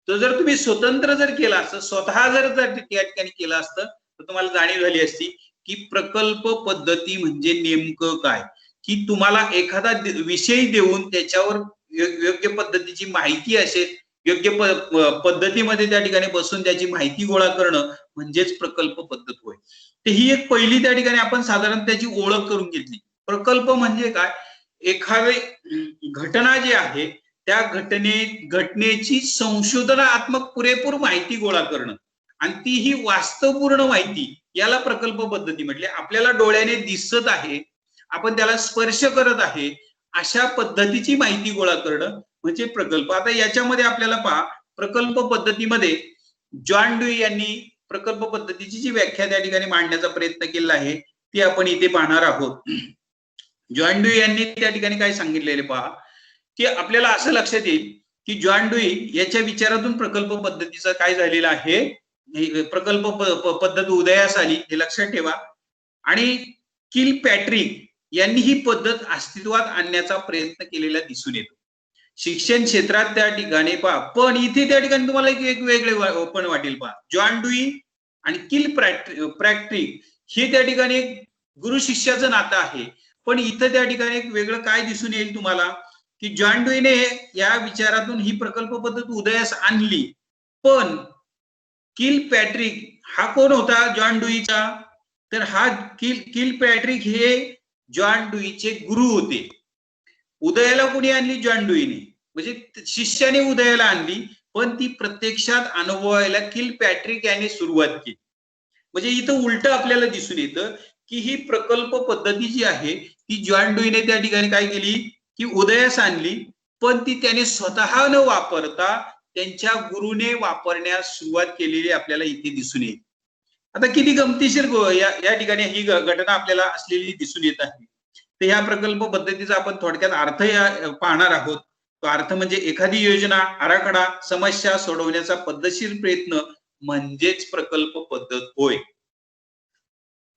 तो जर तुम्ही स्वतंत्र जर केला असतं, स्वतः जर त्या ठिकाणी केलं असतं तर तुम्हाला जाणीव झाली असती की प्रकल्प पद्धती म्हणजे नेमकं काय, की तुम्हाला एखादा विषय देऊन त्याच्यावर योग्य पद्धतीची माहिती असेल, योग्य पद्धतीमध्ये त्या ठिकाणी बसून त्याची माहिती गोळा करणं म्हणजेच प्रकल्प पद्धत होय. तर ही एक पहिली त्या ठिकाणी आपण साधारण त्याची ओळख करून घेतली. प्रकल्प म्हणजे काय, एखादी घटना जी आहे त्या घटनेची संशोधनात्मक पुरेपूर माहिती गोळा करणं आणि ती ही वास्तवपूर्ण माहिती, याला प्रकल्प पद्धती म्हटले. आपल्याला डोळ्याने दिसत आहे, आपण त्याला स्पर्श करत आहे, अशा पद्धतीची माहिती गोळा करणं म्हणजे प्रकल्प. आता याच्यामध्ये आपल्याला पहा, प्रकल्प पद्धतीमध्ये जॉन ड्यूई यांनी प्रकल्प पद्धतीची जी व्याख्या त्या ठिकाणी मांडण्याचा प्रयत्न केला आहे ती आपण इथे पाहणार आहोत. जॉन ड्यूई यांनी त्या ठिकाणी काय सांगितलेले पहा, की आपल्याला असं लक्षात येईल की जॉन ड्यूई याच्या विचारातून प्रकल्प पद्धतीचं काय झालेलं आहे, प्रकल्प पद्धत उदयास आली हे लक्षात ठेवा. आणि किलपॅट्रिक यांनी ही पद्धत अस्तित्वात आणण्याचा प्रयत्न केलेला दिसून येतो शिक्षण क्षेत्रात त्या ठिकाणी. पहा, पण इथे त्या ठिकाणी तुम्हाला एक वेगळे पण वाटेल. पहा, जॉन ड्यूई आणि किलपॅट्रिक हे त्या ठिकाणी एक गुरु शिष्याचं नातं आहे, पण इथं त्या ठिकाणी एक वेगळं काय दिसून येईल तुम्हाला, की जॉन ड्यूईने या विचारातून ही प्रकल्प पद्धत उदयास आणली पण किलपॅट्रिक हा कोण होता जॉन डुईचा? तर हा किलपॅट्रिक हे जॉन डुईचे गुरु होते. उदयाला कुणी आणली? जॉन डुईने, म्हणजे शिष्याने उदयाला आणली, पण ती प्रत्यक्षात अनुभवायला किलपॅट्रिक याने सुरुवात केली. म्हणजे इथं उलट आपल्याला दिसून येतं की ही प्रकल्प पद्धती जी आहे ती जॉन डुईने त्या ठिकाणी काय केली की उदयास आणली, पण ती त्याने स्वतः न वापरता त्यांच्या गुरुने वापरण्यास सुरुवात केलेली आपल्याला इथे दिसून येईल. आता किती गमतीशीर या ठिकाणी ही घटना आपल्याला असलेली दिसून येत आहे. तर ह्या प्रकल्प पद्धतीचा आपण थोडक्यात अर्थ पाहणार आहोत. तो अर्थ म्हणजे एखादी योजना, आराखडा, समस्या सोडवण्याचा पद्धतशीर प्रयत्न म्हणजेच प्रकल्प पद्धत होय.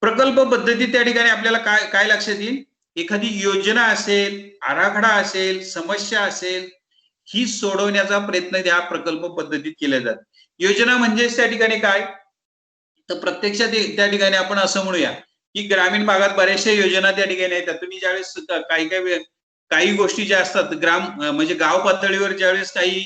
प्रकल्प पद्धती त्या ठिकाणी आपल्याला काय काय लक्षात येईल? एखादी योजना असेल, आराखडा असेल, समस्या असेल, ही सोडवण्याचा प्रयत्न त्या प्रकल्प पद्धतीत केला जातो. योजना म्हणजे त्या ठिकाणी काय? तर प्रत्यक्षात त्या ठिकाणी आपण असं म्हणूया की ग्रामीण भागात बऱ्याचशा योजना त्या ठिकाणी येतात. तुम्ही ज्यावेळेस काही गोष्टी ज्या असतात म्हणजे गाव पातळीवर ज्यावेळेस काही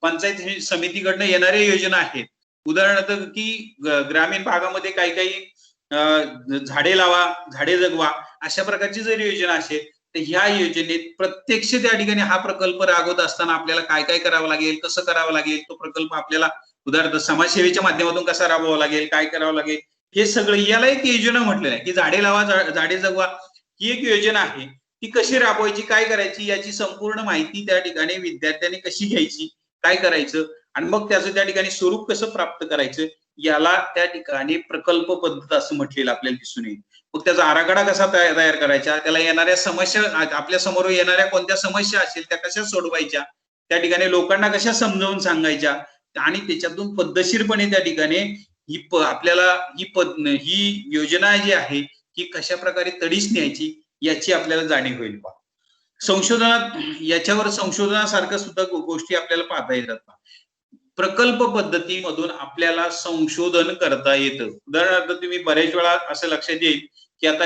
पंचायत समितीकडनं येणाऱ्या योजना आहेत, उदाहरणार्थ की ग्रामीण भागामध्ये काही काही झाडे लावा, झाडे जगवा, अशा प्रकारची जर योजना असेल तर ह्या योजनेत प्रत्यक्ष त्या ठिकाणी हा प्रकल्प राबवत असताना आपल्याला काय काय करावं लागेल, कसं करावं लागेल, तो प्रकल्प आपल्याला उदाहरणार्थ समाजसेवेच्या माध्यमातून कसा राबवावा लागेल, काय करावं लागेल, हे सगळं याला एक योजना म्हटलेलं आहे की झाडे लावा, झाडे जगवा ही एक योजना आहे. ती कशी राबवायची, काय करायची, याची संपूर्ण माहिती त्या ठिकाणी विद्यार्थ्यांनी कशी घ्यायची, काय करायचं आणि मग त्याचं त्या ठिकाणी स्वरूप कसं प्राप्त करायचं, याला त्या ठिकाणी प्रकल्प पद्धत असं म्हटलेलं आपल्याला दिसून येईल. मग त्याचा आराखडा कसा तयार करायचा, त्याला येणाऱ्या समस्या, आपल्या समोर येणाऱ्या कोणत्या समस्या असेल त्या कशा सोडवायच्या, त्या ठिकाणी लोकांना कशा समजावून सांगायच्या आणि त्याच्यातून पद्धतशीरपणे त्या ठिकाणी आपल्याला ही योजना जी आहे ही कशा प्रकारे तडीस न्यायची याची आपल्याला जाणीव होईल. संशोधनात याच्यावर संशोधनासारखं सुद्धा गोष्टी आपल्याला पाहता येतात. प्रकल्प पद्धतीमधून आपल्याला संशोधन करता येतं. उदाहरणार्थ तुम्ही बऱ्याच वेळा असं लक्षात येईल की आता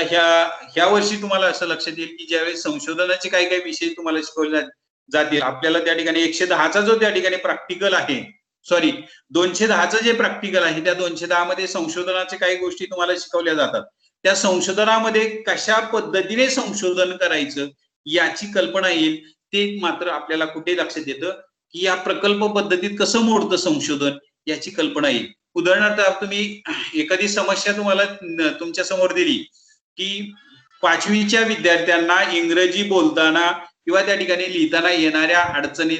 ह्या वर्षी तुम्हाला असं लक्षात येईल की ज्यावेळेस संशोधनाचे काही काही विषय तुम्हाला शिकवले जातील, आपल्याला त्या ठिकाणी 110चा जो त्या ठिकाणी प्रॅक्टिकल आहे, सॉरी 210चं जे प्रॅक्टिकल आहे त्या 210 मध्ये संशोधनाचे काही गोष्टी तुम्हाला शिकवल्या जातात. त्या संशोधनामध्ये कशा पद्धतीने संशोधन करायचं याची कल्पना येईल. ते मात्र आपल्याला कुठे लक्षात येतं की या प्रकल्प पद्धतीत कसं मोडतं संशोधन याची कल्पना येईल. उदाहरणार्थ तुम्ही एखादी समस्या तुम्हाला तुमच्या समोर दिली की 5वीच्या विद्यार्थ्यांना इंग्रजी बोलताना किंवा त्या ठिकाणी लिहिताना येणाऱ्या अडचणी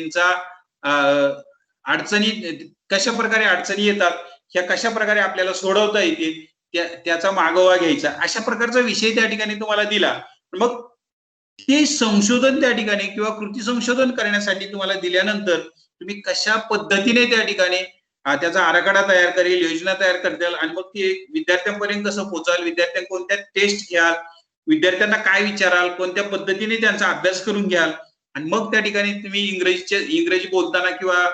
कशा प्रकारे अडचणी येतात, ह्या कशा प्रकारे आपल्याला सोडवता येतील, त्याचा मागोवा घ्यायचा, अशा प्रकारचा विषय त्या ठिकाणी तुम्हाला दिला. मग ते संशोधन त्या ठिकाणी किंवा कृती संशोधन करण्यासाठी तुम्हाला दिल्यानंतर तुम्ही कशा पद्धतीने त्या ठिकाणी त्याचा आराखडा तयार करेल, योजना तयार करताल आणि मग ती विद्यार्थ्यांपर्यंत कसं पोहोचाल, विद्यार्थ्यांना कोणत्या टेस्ट घ्याल, विद्यार्थ्यांना काय विचाराल, कोणत्या पद्धतीने त्यांचा अभ्यास करून घ्याल आणि मग त्या ठिकाणी तुम्ही इंग्रजी बोलताना किंवा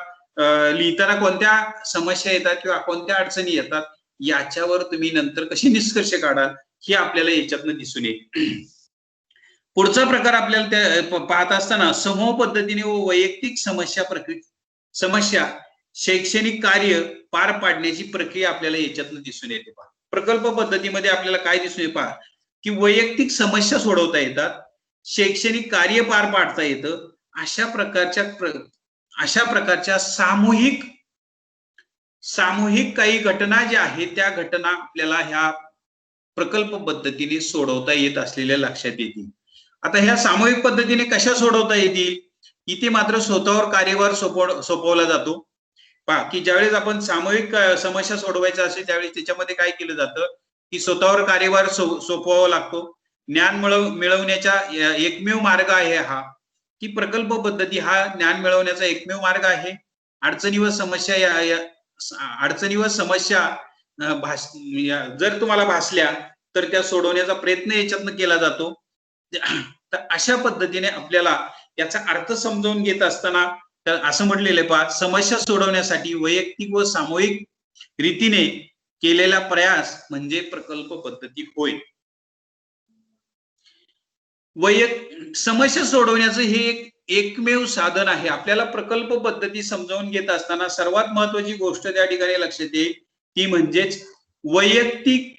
लिहिताना कोणत्या समस्या येतात किंवा कोणत्या अडचणी येतात याच्यावर तुम्ही नंतर कशी निष्कर्ष काढाल हे आपल्याला याच्यातनं दिसून येईल. पुढचा प्रकार आपल्याला पाहत असताना समूह पद्धतीने व वैयक्तिक समस्या शैक्षणिक कार्य पार पाडण्याची प्रक्रिया आपल्याला याच्यातनं दिसून येते. प्रकल्प पद्धतीमध्ये आपल्याला काय दिसून येते पहा की वैयक्तिक समस्या सोडवता येतात, शैक्षणिक कार्य पार पाडता येतं, अशा प्रकारच्या सामूहिक काही घटना ज्या आहेत त्या घटना आपल्याला ह्या प्रकल्प पद्धतीने सोडवता येत असलेल्या लक्षात येतील. आता ह्या सामूहिक पद्धतीने कशा सोडवता येतील, इथे मात्र स्वतःवर कार्यभार सोपवला जातो. पहा की ज्यावेळेस आपण सामूहिक समस्या सोडवायचा असेल त्यावेळेस त्याच्यामध्ये काय केलं जातं की स्वतःवर कार्यभार सोपवावा लागतो. ज्ञान मिळवण्याचा एकमेव मार्ग आहे हा की प्रकल्प पद्धती हा ज्ञान मिळवण्याचा एकमेव मार्ग आहे. अडचणी व समस्या जर तुम्हाला भासल्या तर त्या सोडवण्याचा प्रयत्न याच्यातनं केला जातो. तर अशा पद्धतीने आपल्याला याचा अर्थ समजावून घेत असताना तर असं म्हटलेलं आहे पहा, समस्या सोडवण्यासाठी वैयक्तिक व सामूहिक रीतीने केलेला प्रयास म्हणजे प्रकल्प पद्धती होय. समस्या सोडवण्याचं हे एकमेव साधन आहे. आपल्याला प्रकल्प पद्धती समजावून घेत असताना सर्वात महत्वाची गोष्ट त्या ठिकाणी लक्षात येईल ती म्हणजेच वैयक्तिक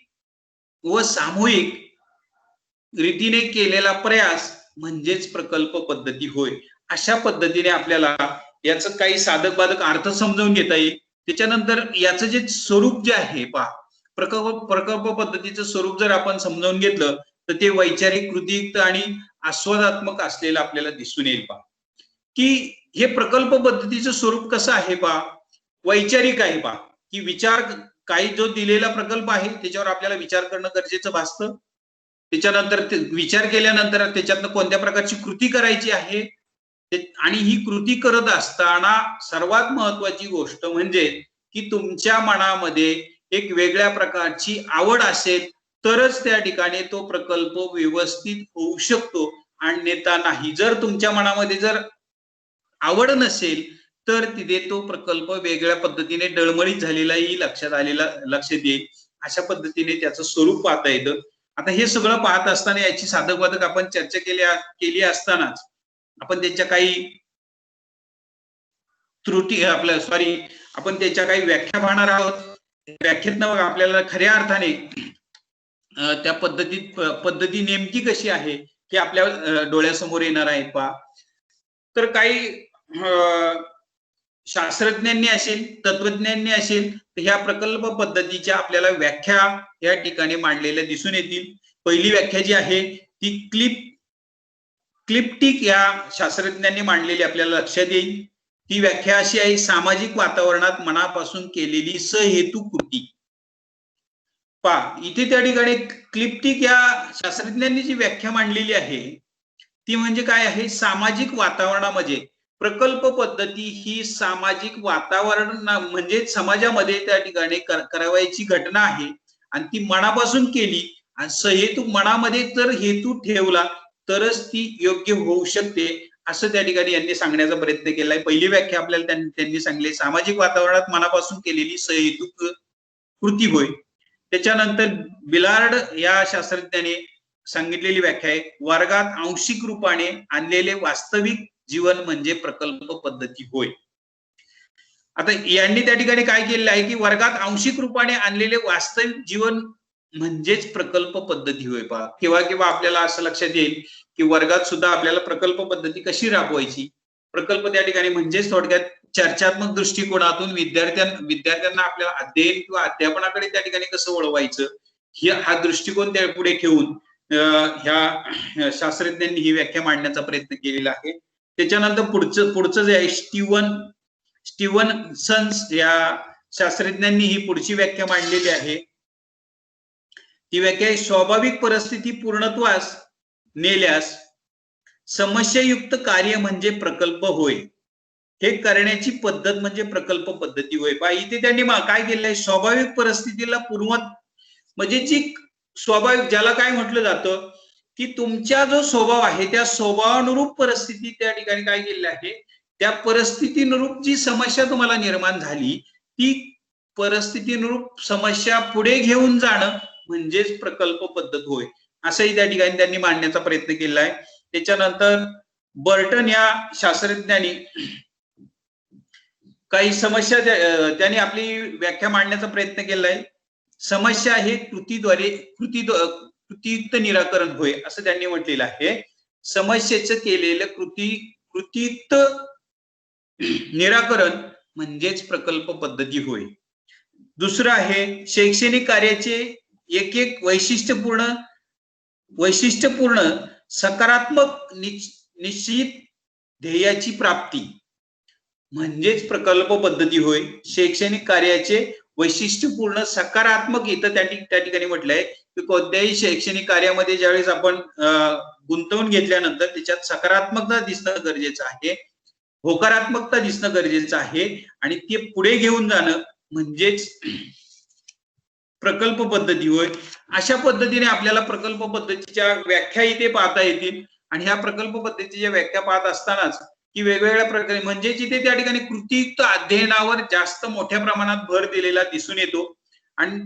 व सामूहिक रीतीने केलेला प्रयास म्हणजेच प्रकल्प पद्धती होय. अशा पद्धतीने आपल्याला याचं काही साधक बाधक अर्थ समजावून घेता येईल. त्याच्यानंतर याचं जे स्वरूप जे आहे पहा, प्रकल्प पद्धतीचं स्वरूप जर आपण समजावून घेतलं तर ते वैचारिक, कृतीयुक्त आणि आस्वादात्मक असलेलं आपल्याला दिसून येईल पहा. की हे प्रकल्प पद्धतीचं स्वरूप कसं आहे पहा, वैचारिक आहे पहा, की विचार काही जो दिलेला प्रकल्प आहे त्याच्यावर आपल्याला विचार करणं गरजेचं भासतं. त्याच्यानंतर विचार केल्यानंतर त्याच्यातनं कोणत्या प्रकारची कृती करायची आहे आणि ही कृती करत असताना सर्वात महत्वाची गोष्ट म्हणजे की तुमच्या मनामध्ये एक वेगळ्या प्रकारची आवड असेल तरच त्या ठिकाणी तो प्रकल्प व्यवस्थित होऊ शकतो, अन्यथा नाही. जर तुमच्या मनामध्ये जर आवड नसेल तर तिथे तो प्रकल्प वेगळ्या पद्धतीने डळमळीत झालेलाही लक्षात येईल. अशा पद्धतीने त्याचं स्वरूप पाहता येतं. आता हे सगळं पाहत असताना याची साधक बाधक आपण चर्चा केली असतानाच आपण त्याच्या काही त्रुटी आपण त्याच्या काही व्याख्या पाहणार आहोत. व्याख्येतनं आपल्याला खऱ्या अर्थाने त्या पद्धती नेमकी कशी आहे हे आपल्या डोळ्यासमोर येणार आहे पहा. तर काही शास्त्रज्ञांनी असेल, तत्वज्ञांनी असेल, तर ह्या प्रकल्प पद्धतीच्या आपल्याला व्याख्या या ठिकाणी मांडलेल्या दिसून येतील. पहिली व्याख्या जी आहे ती क्लिप्टिक या शास्त्रज्ञांनी मांडलेली आपल्याला लक्षात येईल. ती व्याख्या अशी आहे, सामाजिक वातावरणात मनापासून केलेली सहेतू कृती. पहा इथे त्या ठिकाणी क्लिप्टिक या शास्त्रज्ञांनी जी व्याख्या मांडलेली आहे ती म्हणजे काय आहे, सामाजिक वातावरणामध्ये प्रकल्प पद्धती ही सामाजिक वातावरण म्हणजे समाजामध्ये त्या ठिकाणी करावयाची घटना आहे आणि ती मनापासून केली आणि सहेतू मनामध्ये जर हेतू ठेवला तरच ती योग्य होऊ शकते, असं त्या ठिकाणी यांनी सांगण्याचा प्रयत्न केलाय. पहिली व्याख्या आपल्याला त्यांनी सांगली, सामाजिक वातावरणात मनापासून केलेली सहेतुक कृती होय. त्याच्यानंतर बिलार्ड या शास्त्रज्ञाने सांगितलेली व्याख्या आहे, वर्गात आंशिक रूपाने आणलेले वास्तविक जीवन म्हणजे प्रकल्प पद्धती होय. आता यांनी त्या ठिकाणी काय केलेलं आहे की वर्गात आंशिक रूपाने आणलेले वास्तविक जीवन म्हणजेच प्रकल्प पद्धती होय. पहा किंवा आपल्याला असं लक्षात येईल की वर्गात सुद्धा आपल्याला प्रकल्प पद्धती कशी राबवायची. प्रकल्प त्या ठिकाणी म्हणजेच थोडक्यात चर्चात्मक दृष्टिकोनातून विद्यार्थ्यांना आपल्याला अध्ययन किंवा अध्यापनाकडे त्या ठिकाणी कसं वळवायचं हा दृष्टिकोन त्या पुढे ठेवून ह्या शास्त्रज्ञांनी ही व्याख्या मांडण्याचा प्रयत्न केलेला आहे. त्याच्यानंतर पुढचं जे आहे स्टीव्हनसन या शास्त्रज्ञांनी ही पुढची व्याख्या मांडलेली आहे. ती व्याख्या स्वाभाविक परिस्थिती पूर्णत्वास नेल्यास समस्यायुक्त कार्य म्हणजे प्रकल्प होय. हे करण्याची पद्धत म्हणजे प्रकल्प पद्धती होय. पहा इथे त्यांनी काय केलंय, स्वाभाविक परिस्थितीला पूर्वत म्हणजे जी स्वाभाविक ज्याला काय म्हटलं जातं की तुमचा जो स्वभाव आहे त्या स्वभावानुरूप परिस्थिती त्या ठिकाणी काय केलेली आहे, त्या परिस्थितीनुरूप जी समस्या तुम्हाला निर्माण झाली ती परिस्थितीनुरूप समस्या पुढे घेऊन जाणं म्हणजेच प्रकल्प पद्धत होय, असंही त्या ठिकाणी त्यांनी मांडण्याचा प्रयत्न केला आहे. त्याच्यानंतर बर्टन या शास्त्रज्ञांनी काही समस्या त्यांनी आपली व्याख्या मांडण्याचा प्रयत्न केलाय. समस्या हे कृतीयुक्त निराकरण होय असं त्यांनी म्हटलेलं आहे. समस्येचं केलेलं कृतीयुक्त निराकरण म्हणजेच प्रकल्प पद्धती होय. दुसरं आहे शैक्षणिक कार्याचे एक वैशिष्ट्यपूर्ण सकारात्मक निश्चित ध्येयाची प्राप्ती म्हणजेच प्रकल्प पद्धती होय. शैक्षणिक कार्याचे वैशिष्ट्यपूर्ण सकारात्मक इथं त्या ठिकाणी म्हटलंय की कोणत्याही शैक्षणिक कार्यामध्ये ज्यावेळेस आपण गुंतवून घेतल्यानंतर त्याच्यात सकारात्मकता दिसणं गरजेचं आहे, होकारात्मकता दिसणं गरजेचं आहे आणि ते पुढे घेऊन जाणं म्हणजेच प्रकल्प पद्धती होय. अशा पद्धतीने आपल्याला प्रकल्प पद्धतीच्या व्याख्या इथे पाहता येतील आणि ह्या प्रकल्प पद्धतीच्या व्याख्या पाहत असतानाच की वेगवेगळ्या प्रकारे म्हणजे जिथे त्या ठिकाणी कृतीयुक्त अध्ययनावर जास्त मोठ्या प्रमाणात भर दिलेला दिसून येतो आणि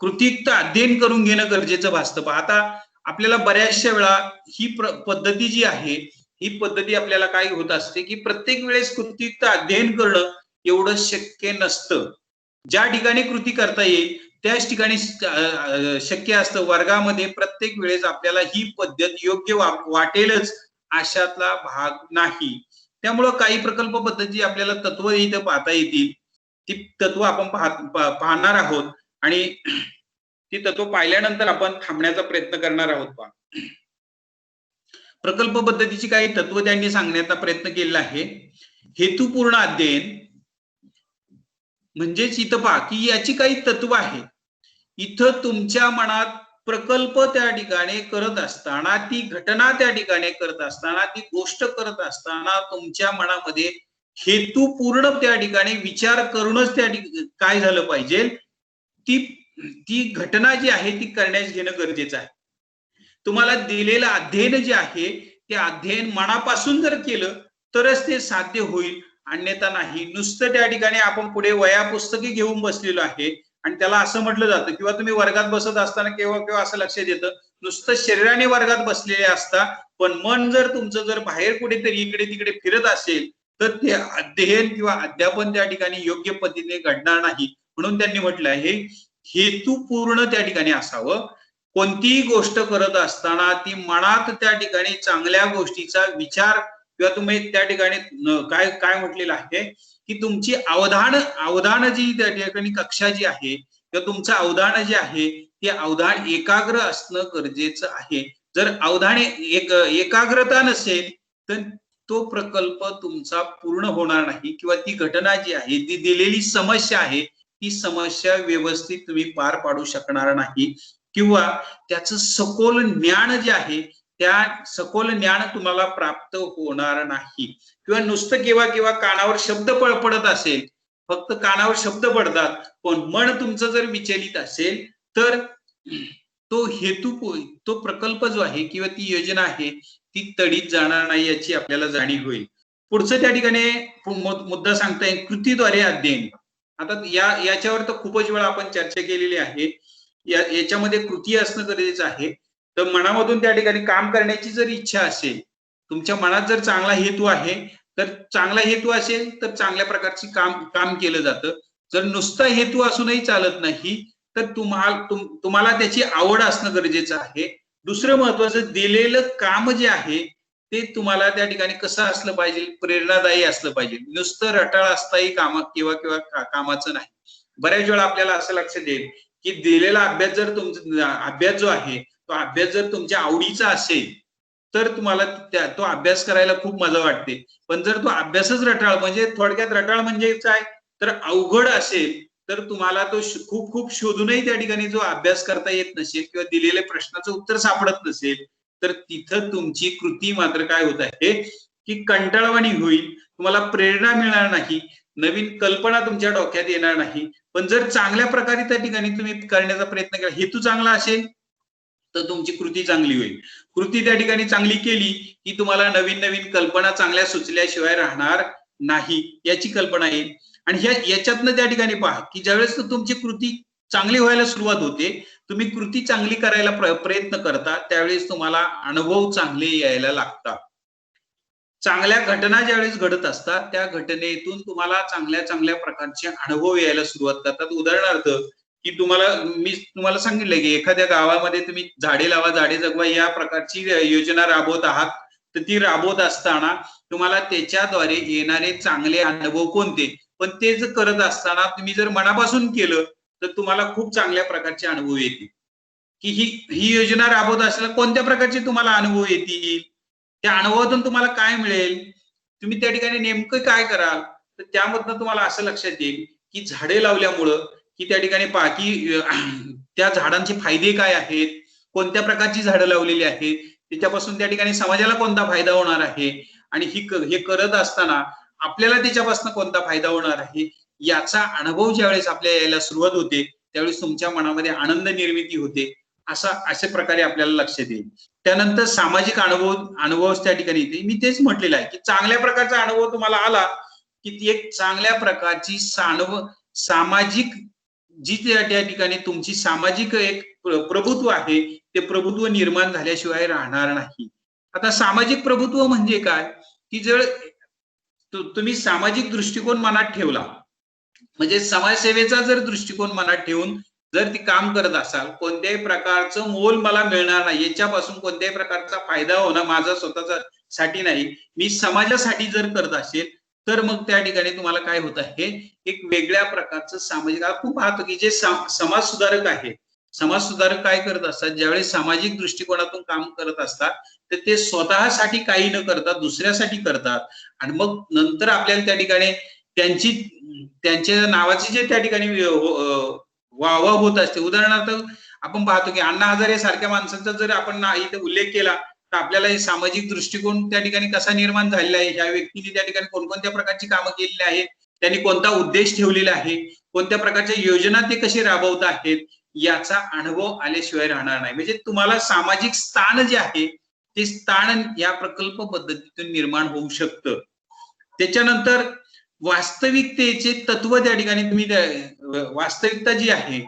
कृतीयुक्त अध्ययन करून घेणं गरजेचं भासतं. आता आपल्याला बऱ्याचशा वेळा ही पद्धती जी आहे ही पद्धती आपल्याला काय होत असते की प्रत्येक वेळेस कृतीयुक्त अध्ययन करणं एवढं शक्य नसतं. ज्या ठिकाणी कृती करता येईल त्याच ठिकाणी शक्य असतं. वर्गामध्ये प्रत्येक वेळेस आपल्याला ही पद्धत योग्य वाटेलच अशातला भाग नाही. त्यामुळं काही प्रकल्प पद्धती आपल्याला तत्व इथं पाहता येतील. ती तत्व आपण पाहणार आहोत आणि ती तत्व पाहिल्यानंतर आपण थांबण्याचा प्रयत्न करणार आहोत. प्रकल्प पद्धतीची काही तत्व त्यांनी सांगण्याचा प्रयत्न केलेला आहे. हेतुपूर्ण अध्ययन म्हणजेच इथं पहा की याची काही तत्व आहे. इथं तुमच्या मनात प्रकल्प त्या ठिकाणी करत असताना, ती घटना त्या ठिकाणी करत असताना, ती गोष्ट करत असताना तुमच्या मनामध्ये हेतुपूर्ण त्या ठिकाणी विचार करूनच त्या काय झालं पाहिजे, ती घटना जी आहे ती करण्यास घेणं गरजेचं आहे. तुम्हाला दिलेलं अध्ययन जे आहे ते अध्ययन मनापासून जर केलं तरच ते साध्य होईल, अन्यथा नाही. नुसतं त्या ठिकाणी आपण पुढे वया पुस्तके घेऊन बसलेलो आहे आणि त्याला असं म्हटलं जातं किंवा तुम्ही वर्गात बसत असताना केव्हा केव्हा असं लक्षात येतं नुसतं शरीराने वर्गात बसलेले असता पण मन जर तुमचं जर बाहेर कुठेतरी इकडे तिकडे फिरत असेल तर ते अध्ययन किंवा अध्यापन त्या ठिकाणी योग्य पद्धतीने घडणार नाही. म्हणून त्यांनी म्हटलं आहे हेतुपूर्ण त्या ठिकाणी असावं. कोणतीही गोष्ट करत असताना ती मनात त्या ठिकाणी चांगल्या गोष्टीचा विचार किंवा तुम्ही त्या ठिकाणी काय काय म्हटलेलं आहे की तुमची अवधान जी त्या ठिकाणी कक्षा जी आहे किंवा तुमचं अवधान जे आहे ते अवधान एकाग्र असणं गरजेचं आहे. जर अवधान एकाग्रता नसेल तर तो प्रकल्प तुमचा पूर्ण होणार नाही किंवा ती घटना जी आहे ती दिलेली समस्या आहे ती समस्या व्यवस्थित तुम्ही पार पाडू शकणार नाही किंवा त्याचं सखोल ज्ञान जे आहे त्या सखोल ज्ञान तुम्हाला प्राप्त होणार नाही. किंवा नुसतं केव्हा केव्हा कानावर शब्द पडत असेल, फक्त कानावर शब्द पडतात पण मन तुमचं जर विचलित असेल तर तो तो प्रकल्प जो आहे किंवा ती योजना आहे ती तडीत जाणार नाही याची आपल्याला जाणीव होईल. पुढचं त्या ठिकाणी मुद्दा सांगताय कृतीद्वारे अध्ययन. आता याच्यावर तर खूपच वेळा आपण चर्चा केलेली आहे. याच्यामध्ये कृती असणं गरजेचं आहे. तर मनामधून त्या ठिकाणी काम करण्याची जर इच्छा असेल, तुमच्या मनात जर चांगला हेतू आहे तर चांगला हेतू असेल तर चांगल्या प्रकारची काम केलं जातं. जर नुसता हेतू असूनही चालत नाही तर तुम्हाला त्याची आवड असणं गरजेचं आहे. दुसरं महत्वाचं दिलेलं काम जे आहे ते तुम्हाला त्या ठिकाणी कसं असलं पाहिजे, प्रेरणादायी असलं पाहिजे. नुसतं रटाळ असताही किंवा कामाचं नाही. बऱ्याच वेळा आपल्याला असं लक्षात येईल की दिलेला अभ्यास जर तुमचा अभ्यास जो आहे तो अभ्यास जर तुमच्या आवडीचा असेल तर तुम्हाला तो अभ्यास करायला खूप मजा वाटते. पण जर तो अभ्यासच रटाळ म्हणजे थोडक्यात रटाळ म्हणजे काय तर अवघड असेल तर तुम्हाला तो खूप खूप शोधूनही त्या ठिकाणी जो अभ्यास करता येत नसेल किंवा दिलेल्या प्रश्नाचं उत्तर सापडत नसेल तर तिथं तुमची कृती मात्र काय होत आहे की कंटाळवाणी होईल. तुम्हाला प्रेरणा मिळणार नाही, नवीन कल्पना तुमच्या डोक्यात येणार नाही. पण जर चांगल्या प्रकारे त्या ठिकाणी तुम्ही करण्याचा प्रयत्न केला, हेतू चांगला असेल तर तुमची कृती चांगली होईल. कृती त्या ठिकाणी चांगली केली की तुम्हाला नवीन नवीन कल्पना चांगल्या सुचल्याशिवाय राहणार नाही याची कल्पना येईल. आणि याच्यातनं त्या ठिकाणी पहा की ज्यावेळेस तुमची कृती चांगली व्हायला सुरुवात होते, तुम्ही कृती चांगली करायला प्रयत्न करता त्यावेळेस तुम्हाला अनुभव चांगले यायला लागतात. चांगल्या घटना ज्यावेळेस घडत असतात त्या घटनेतून तुम्हाला चांगल्या चांगल्या प्रकारचे अनुभव यायला सुरुवात करतात. उदाहरणार्थ की मी तुम्हाला सांगितलं की एखाद्या गावामध्ये तुम्ही झाडे लावा झाडे जगवा या प्रकारची योजना राबवत आहात तर ती राबवत असताना तुम्हाला त्याच्याद्वारे येणारे चांगले अनुभव कोणते, पण ते जर करत असताना तुम्ही जर मनापासून केलं तर तुम्हाला खूप चांगल्या प्रकारचे अनुभव येतील. की ही योजना राबवत असताना कोणत्या प्रकारचे तुम्हाला अनुभव येतील, त्या अनुभवातून तुम्हाला काय मिळेल, तुम्ही त्या ठिकाणी नेमकं काय कराल तर त्यामधनं तुम्हाला असं लक्षात येईल की झाडे लावल्यामुळं की त्या ठिकाणी पहा की त्या झाडांचे फायदे काय आहेत, कोणत्या प्रकारची झाडं लावलेली आहेत, त्याच्यापासून त्या ठिकाणी समाजाला कोणता फायदा होणार आहे आणि हे करत असताना आपल्याला त्याच्यापासून कोणता फायदा होणार आहे याचा अनुभव ज्यावेळेस आपल्याला यायला सुरुवात होते त्यावेळेस तुमच्या मनामध्ये आनंद निर्मिती होते. अशा प्रकारे आपल्याला लक्षात येईल. त्यानंतर सामाजिक अनुभव त्या ठिकाणी येते. मी तेच म्हटलेलं आहे की चांगल्या प्रकारचा अनुभव तुम्हाला आला की ती एक चांगल्या प्रकारची सामाजिक जी त्या ठिकाणी तुमची सामाजिक एक प्रभुत्व आहे ते प्रभुत्व निर्माण झाल्याशिवाय राहणार नाही. आता सामाजिक प्रभुत्व म्हणजे काय, की जर तुम्ही सामाजिक दृष्टिकोन मनात ठेवला, म्हणजे समाजसेवेचा जर दृष्टिकोन मनात ठेवून जर ती काम करत असाल, कोणत्याही प्रकारचं मोल मला मिळणार नाही, याच्यापासून कोणत्याही प्रकारचा फायदा होणार माझा स्वतःचा साठी नाही, मी समाजासाठी जर करत असेल, तर मग त्या ठिकाणी तुम्हाला काय होत आहे, एक वेगळ्या प्रकारचं सामाजिक, आपण पाहतो की जे समाज सुधारक आहे, समाज सुधारक काय करत असतात, ज्यावेळेस सामाजिक दृष्टिकोनातून काम करत असतात, तर ते स्वतःसाठी काही न करता दुसऱ्यासाठी करतात. आणि मग नंतर आपल्याला त्या ठिकाणी त्यांच्या नावाची जे त्या ठिकाणी वाह होत असते. उदाहरणार्थ आपण पाहतो की अण्णा हजारे सारख्या माणसांचा जर आपण इथे उल्लेख केला, तर आपल्याला हे सामाजिक दृष्टिकोन त्या ठिकाणी कसा निर्माण झालेला आहे, ह्या व्यक्तीने त्या ठिकाणी कोणकोणत्या प्रकारची कामं केलेली आहेत, त्यांनी कोणता उद्देश ठेवलेला आहे, कोणत्या प्रकारच्या योजना ते कसे राबवत आहेत, याचा अनुभव आल्याशिवाय राहणार नाही. म्हणजे तुम्हाला सामाजिक स्थान जे आहे ते स्थान या प्रकल्प पद्धतीतून निर्माण होऊ शकतं. त्याच्यानंतर वास्तविकतेचे तत्व त्या ठिकाणी तुम्ही, वास्तविकता जी आहे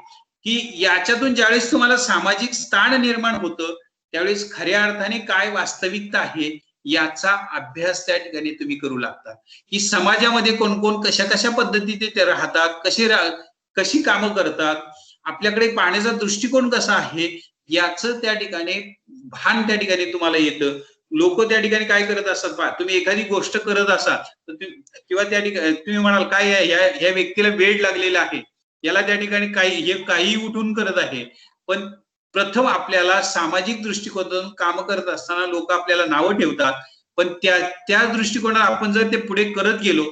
की याच्यातून ज्यावेळेस तुम्हाला सामाजिक स्थान निर्माण होतं, त्यावेळेस खऱ्या अर्थाने काय वास्तविकता आहे याचा अभ्यास त्या ठिकाणी तुम्ही करू लागता, की समाजामध्ये कोण कोण कशा कशा पद्धतीने ते राहतात, कशी कामं करतात, आपल्याकडे पाहण्याचा दृष्टिकोन कसा आहे, याचं त्या ठिकाणी भान त्या ठिकाणी तुम्हाला येतं. लोक त्या ठिकाणी काय करत असतात पहा, तुम्ही एखादी गोष्ट करत असाल तर किंवा त्या ठिकाणी तुम्ही म्हणाल काय ह्या व्यक्तीला वेड लागलेला आहे, याला त्या ठिकाणी काही उठून करत आहे. पण प्रथम आपल्याला सामाजिक दृष्टिकोनातून काम करत असताना लोक आपल्याला नावं ठेवतात, पण त्या दृष्टिकोनात आपण जर ते पुढे करत गेलो,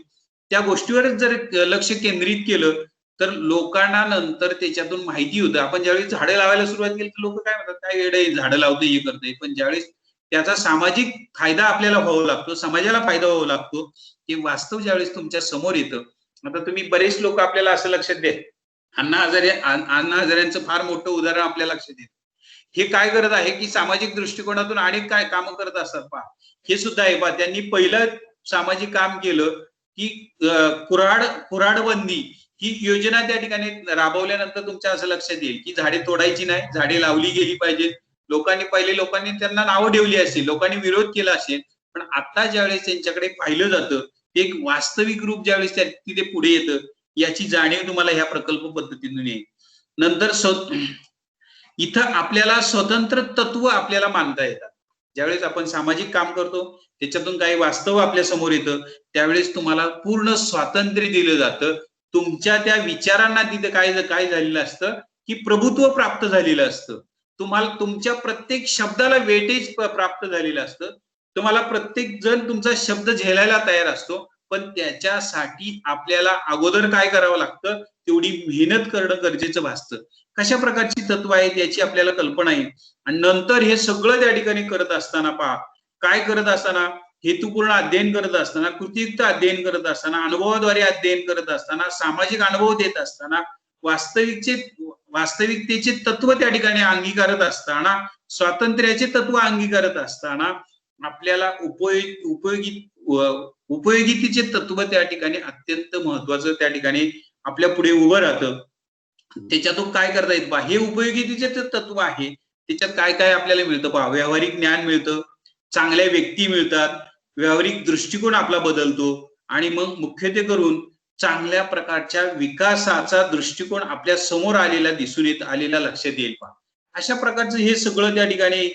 त्या गोष्टीवरच जर लक्ष केंद्रित केलं, तर लोकांना नंतर त्याच्यातून माहिती होतं. आपण ज्यावेळी झाडं लावायला सुरुवात केली तर लोक काय म्हणतात, काय वेड आहे, झाडं लावतोय, हे करतोय. पण ज्यावेळेस त्याचा सामाजिक फायदा आपल्याला व्हावा लागतो, समाजाला फायदा व्हावा लागतो, हे वास्तव ज्यावेळेस तुमच्या समोर येतं. आता तुम्ही बरेच लोक आपल्याला असं लक्षात द्या, अण्णा हजारेंचं फार मोठं उदाहरण आपल्या लक्षात येतं. हे काय करत आहे की सामाजिक दृष्टिकोनातून अनेक काय कामं करत असतात पहा. हे सुद्धा आहे पहा, त्यांनी पहिलं सामाजिक काम केलं की कुऱ्हाडबंदी ही योजना त्या ठिकाणी राबवल्यानंतर तुमच्या असं लक्षात येईल की झाडे तोडायची नाही, झाडे लावली गेली पाहिजे. लोकांनी त्यांना नावं ठेवली असेल, लोकांनी विरोध केला असेल, पण आता ज्यावेळेस त्यांच्याकडे पाहिलं जातं, ते एक वास्तविक रूप ज्यावेळेस तिथे पुढे येतं, याची जाणीव तुम्हाला ह्या प्रकल्प पद्धतीतून येईल. नंतर इथं आपल्याला स्वतंत्र तत्व आपल्याला मानता येतात. ज्यावेळेस आपण सामाजिक काम करतो, त्याच्यातून काही वास्तव आपल्या समोर येतं, त्यावेळेस तुम्हाला पूर्ण स्वातंत्र्य दिलं जातं. तुमच्या त्या विचारांना तिथे काय झालेलं असतं की प्रभुत्व प्राप्त झालेलं असतं. तुम्हाला तुमच्या प्रत्येक शब्दाला वेटेज प्राप्त झालेलं असतं. तुम्हाला प्रत्येक जण तुमचा शब्द झेलायला तयार असतो, पण त्याच्यासाठी आपल्याला अगोदर काय करावं लागतं, तेवढी मेहनत करणं गरजेचं भासतं. कशा प्रकारची तत्व आहेत याची आपल्याला कल्पना येईल. आणि नंतर हे सगळं त्या ठिकाणी करत असताना पहा, काय करत असताना, हेतुपूर्ण अध्ययन करत असताना, कृतीयुक्त अध्ययन करत असताना, अनुभवाद्वारे अध्ययन करत असताना, सामाजिक अनुभव देत असताना, वास्तविकतेचे तत्व त्या ठिकाणी अंगीकारत असताना, स्वातंत्र्याचे तत्व अंगीकारत असताना, आपल्याला उपयोगितेचे तत्व त्या ठिकाणी अत्यंत महत्वाचं त्या ठिकाणी आपल्या पुढे उभं राहतं. त्याच्यातून काय करता येत पहा, हे उपयोगितेचे तत्व आहे, त्याच्यात काय काय आपल्याला मिळतं पहा. व्यावहारिक ज्ञान मिळतं, चांगल्या व्यक्ती मिळतात, व्यावहारिक दृष्टिकोन आपला बदलतो, आणि मग मुख्यत्वे करून चांगल्या प्रकारच्या विकासाचा दृष्टिकोन आपल्या समोर आलेला लक्षात येईल पहा. अशा प्रकारचं हे सगळं त्या ठिकाणी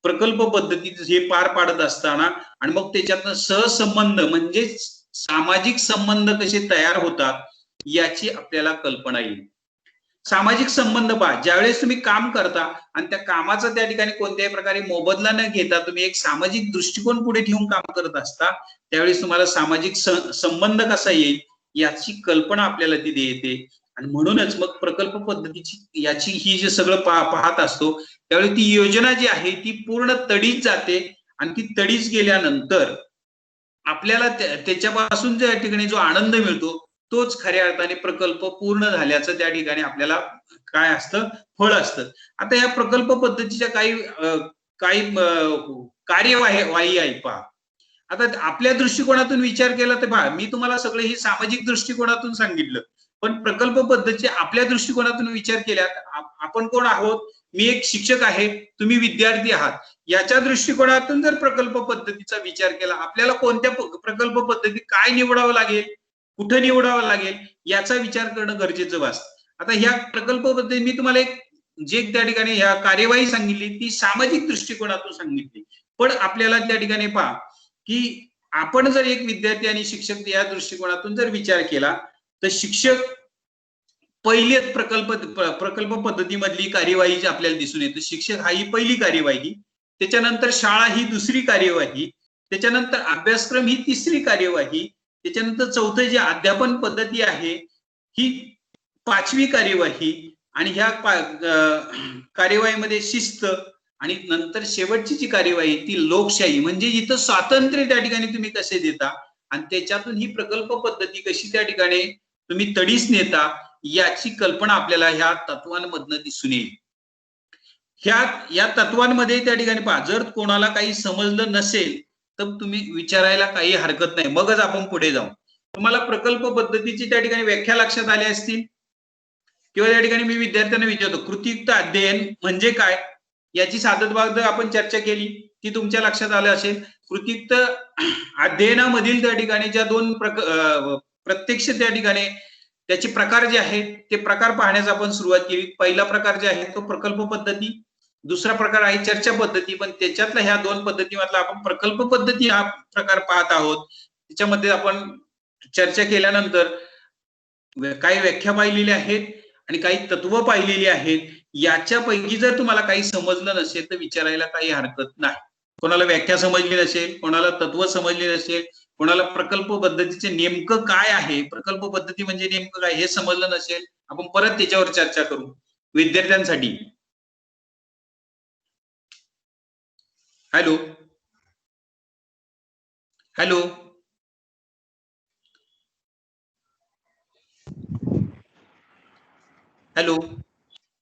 प्रकल्प पद्धतीत हे पार पाडत असताना, आणि मग त्याच्यातनं सहसंबंध म्हणजे सामाजिक संबंध कसे तयार होतात याची आपल्याला कल्पना येईल. सामाजिक संबंध पहा, ज्यावेळेस तुम्ही काम करता आणि त्या कामाचा त्या ठिकाणी कोणत्याही प्रकारे मोबदला न घेता तुम्ही एक सामाजिक दृष्टिकोन पुढे ठेवून काम करत असता, त्यावेळेस तुम्हाला सामाजिक संबंध कसा येईल याची कल्पना आपल्याला तिथे येते. आणि म्हणूनच मग प्रकल्प पद्धतीची याची ही जे सगळं पाहत असतो, त्यावेळी ती योजना जी आहे ती पूर्ण तडीच जाते, आणि ती तडीच गेल्यानंतर आपल्याला त्याच्यापासून त्या ठिकाणी जो आनंद मिळतो, तोच खऱ्या अर्थाने प्रकल्प पूर्ण झाल्याचं त्या ठिकाणी आपल्याला काय असतं, फळ असतं. आता या प्रकल्प पद्धतीच्या काही कार्यवाही आहेत पहा. आता आपल्या दृष्टिकोनातून विचार केला तर पहा, मी तुम्हाला सगळे ही सामाजिक दृष्टिकोनातून सांगितलं, पण प्रकल्प पद्धतीचे आपल्या दृष्टिकोनातून विचार केल्यात आपण कोण आहोत, मी एक शिक्षक आहे, तुम्ही विद्यार्थी आहात, याच्या दृष्टिकोनातून जर प्रकल्प पद्धतीचा विचार केला, आपल्याला कोणत्या प्रकल्प पद्धती काय निवडावं लागेल, कुठे निवडावं लागेल, याचा विचार करणं गरजेचं भासतं. आता ह्या प्रकल्प पद्धती मी तुम्हाला एक जे त्या ठिकाणी ह्या कार्यवाही सांगितली ती सामाजिक दृष्टिकोनातून सांगितली, पण आपल्याला त्या ठिकाणी पहा की आपण जर एक विद्यार्थी आणि शिक्षक या दृष्टिकोनातून जर विचार केला तर शिक्षक पहिली प्रकल्प पद्धतीमधली कार्यवाही आपल्याला दिसून येते. शिक्षक हा ही पहिली कार्यवाही, त्याच्यानंतर शाळा ही दुसरी कार्यवाही, त्याच्यानंतर अभ्यासक्रम ही तिसरी कार्यवाही, त्याच्यानंतर चौथं जे अध्यापन पद्धती आहे ही पाचवी कार्यवाही, आणि ह्या कार्यवाहीमध्ये शिस्त, आणि नंतर शेवटची जी कार्यवाही ती लोकशाही, म्हणजे इथं स्वातंत्र्य त्या ठिकाणी तुम्ही कसे देता आणि त्याच्यातून ही प्रकल्प पद्धती कशी त्या ठिकाणी तुम्ही तडीस नेता, याची कल्पना आपल्याला ह्या तत्वांमधनं दिसून येईल. या तत्वांमध्ये त्या ठिकाणी पहा, जर कोणाला काही समजलं नसेल तर तुम्ही विचारायला काही हरकत नाही, मगच आपण पुढे जाऊ. तुम्हाला प्रकल्प पद्धतीची त्या ठिकाणी व्याख्या लक्षात आली असतील, किंवा त्या ठिकाणी मी विद्यार्थ्यांना विचारतो कृतीयुक्त अध्ययन म्हणजे काय, याची सातत्याने आपण चर्चा केली, ती तुमच्या लक्षात आलं असेल. कृतीयुक्त अध्ययनामधील त्या ठिकाणी ज्या दोन प्रत्यक्ष त्या ठिकाणी त्याचे प्रकार जे आहेत ते प्रकार पाहण्यास आपण सुरुवात केली. पहिला प्रकार जे आहे तो प्रकल्प पद्धती, दुसरा प्रकार आहे चर्चा पद्धती, पण त्याच्यातल्या ह्या दोन पद्धतीमधला आपण प्रकल्प पद्धती हा प्रकार पाहत आहोत. त्याच्यामध्ये आपण चर्चा केल्यानंतर काही व्याख्या पाहिलेल्या आहेत आणि काही तत्व पाहिलेली आहेत. याच्यापैकी जर तुम्हाला काही समजलं नसेल तर विचारायला काही हरकत नाही. कोणाला व्याख्या समजली नसेल, कोणाला तत्व समजली नसेल, कोणाला प्रकल्प पद्धतीचे नेमकं काय आहे, प्रकल्प पद्धती म्हणजे नेमकं काय हे समजलं नसेल, आपण परत त्याच्यावर चर्चा करू विद्यार्थ्यांसाठी. Hello hello hello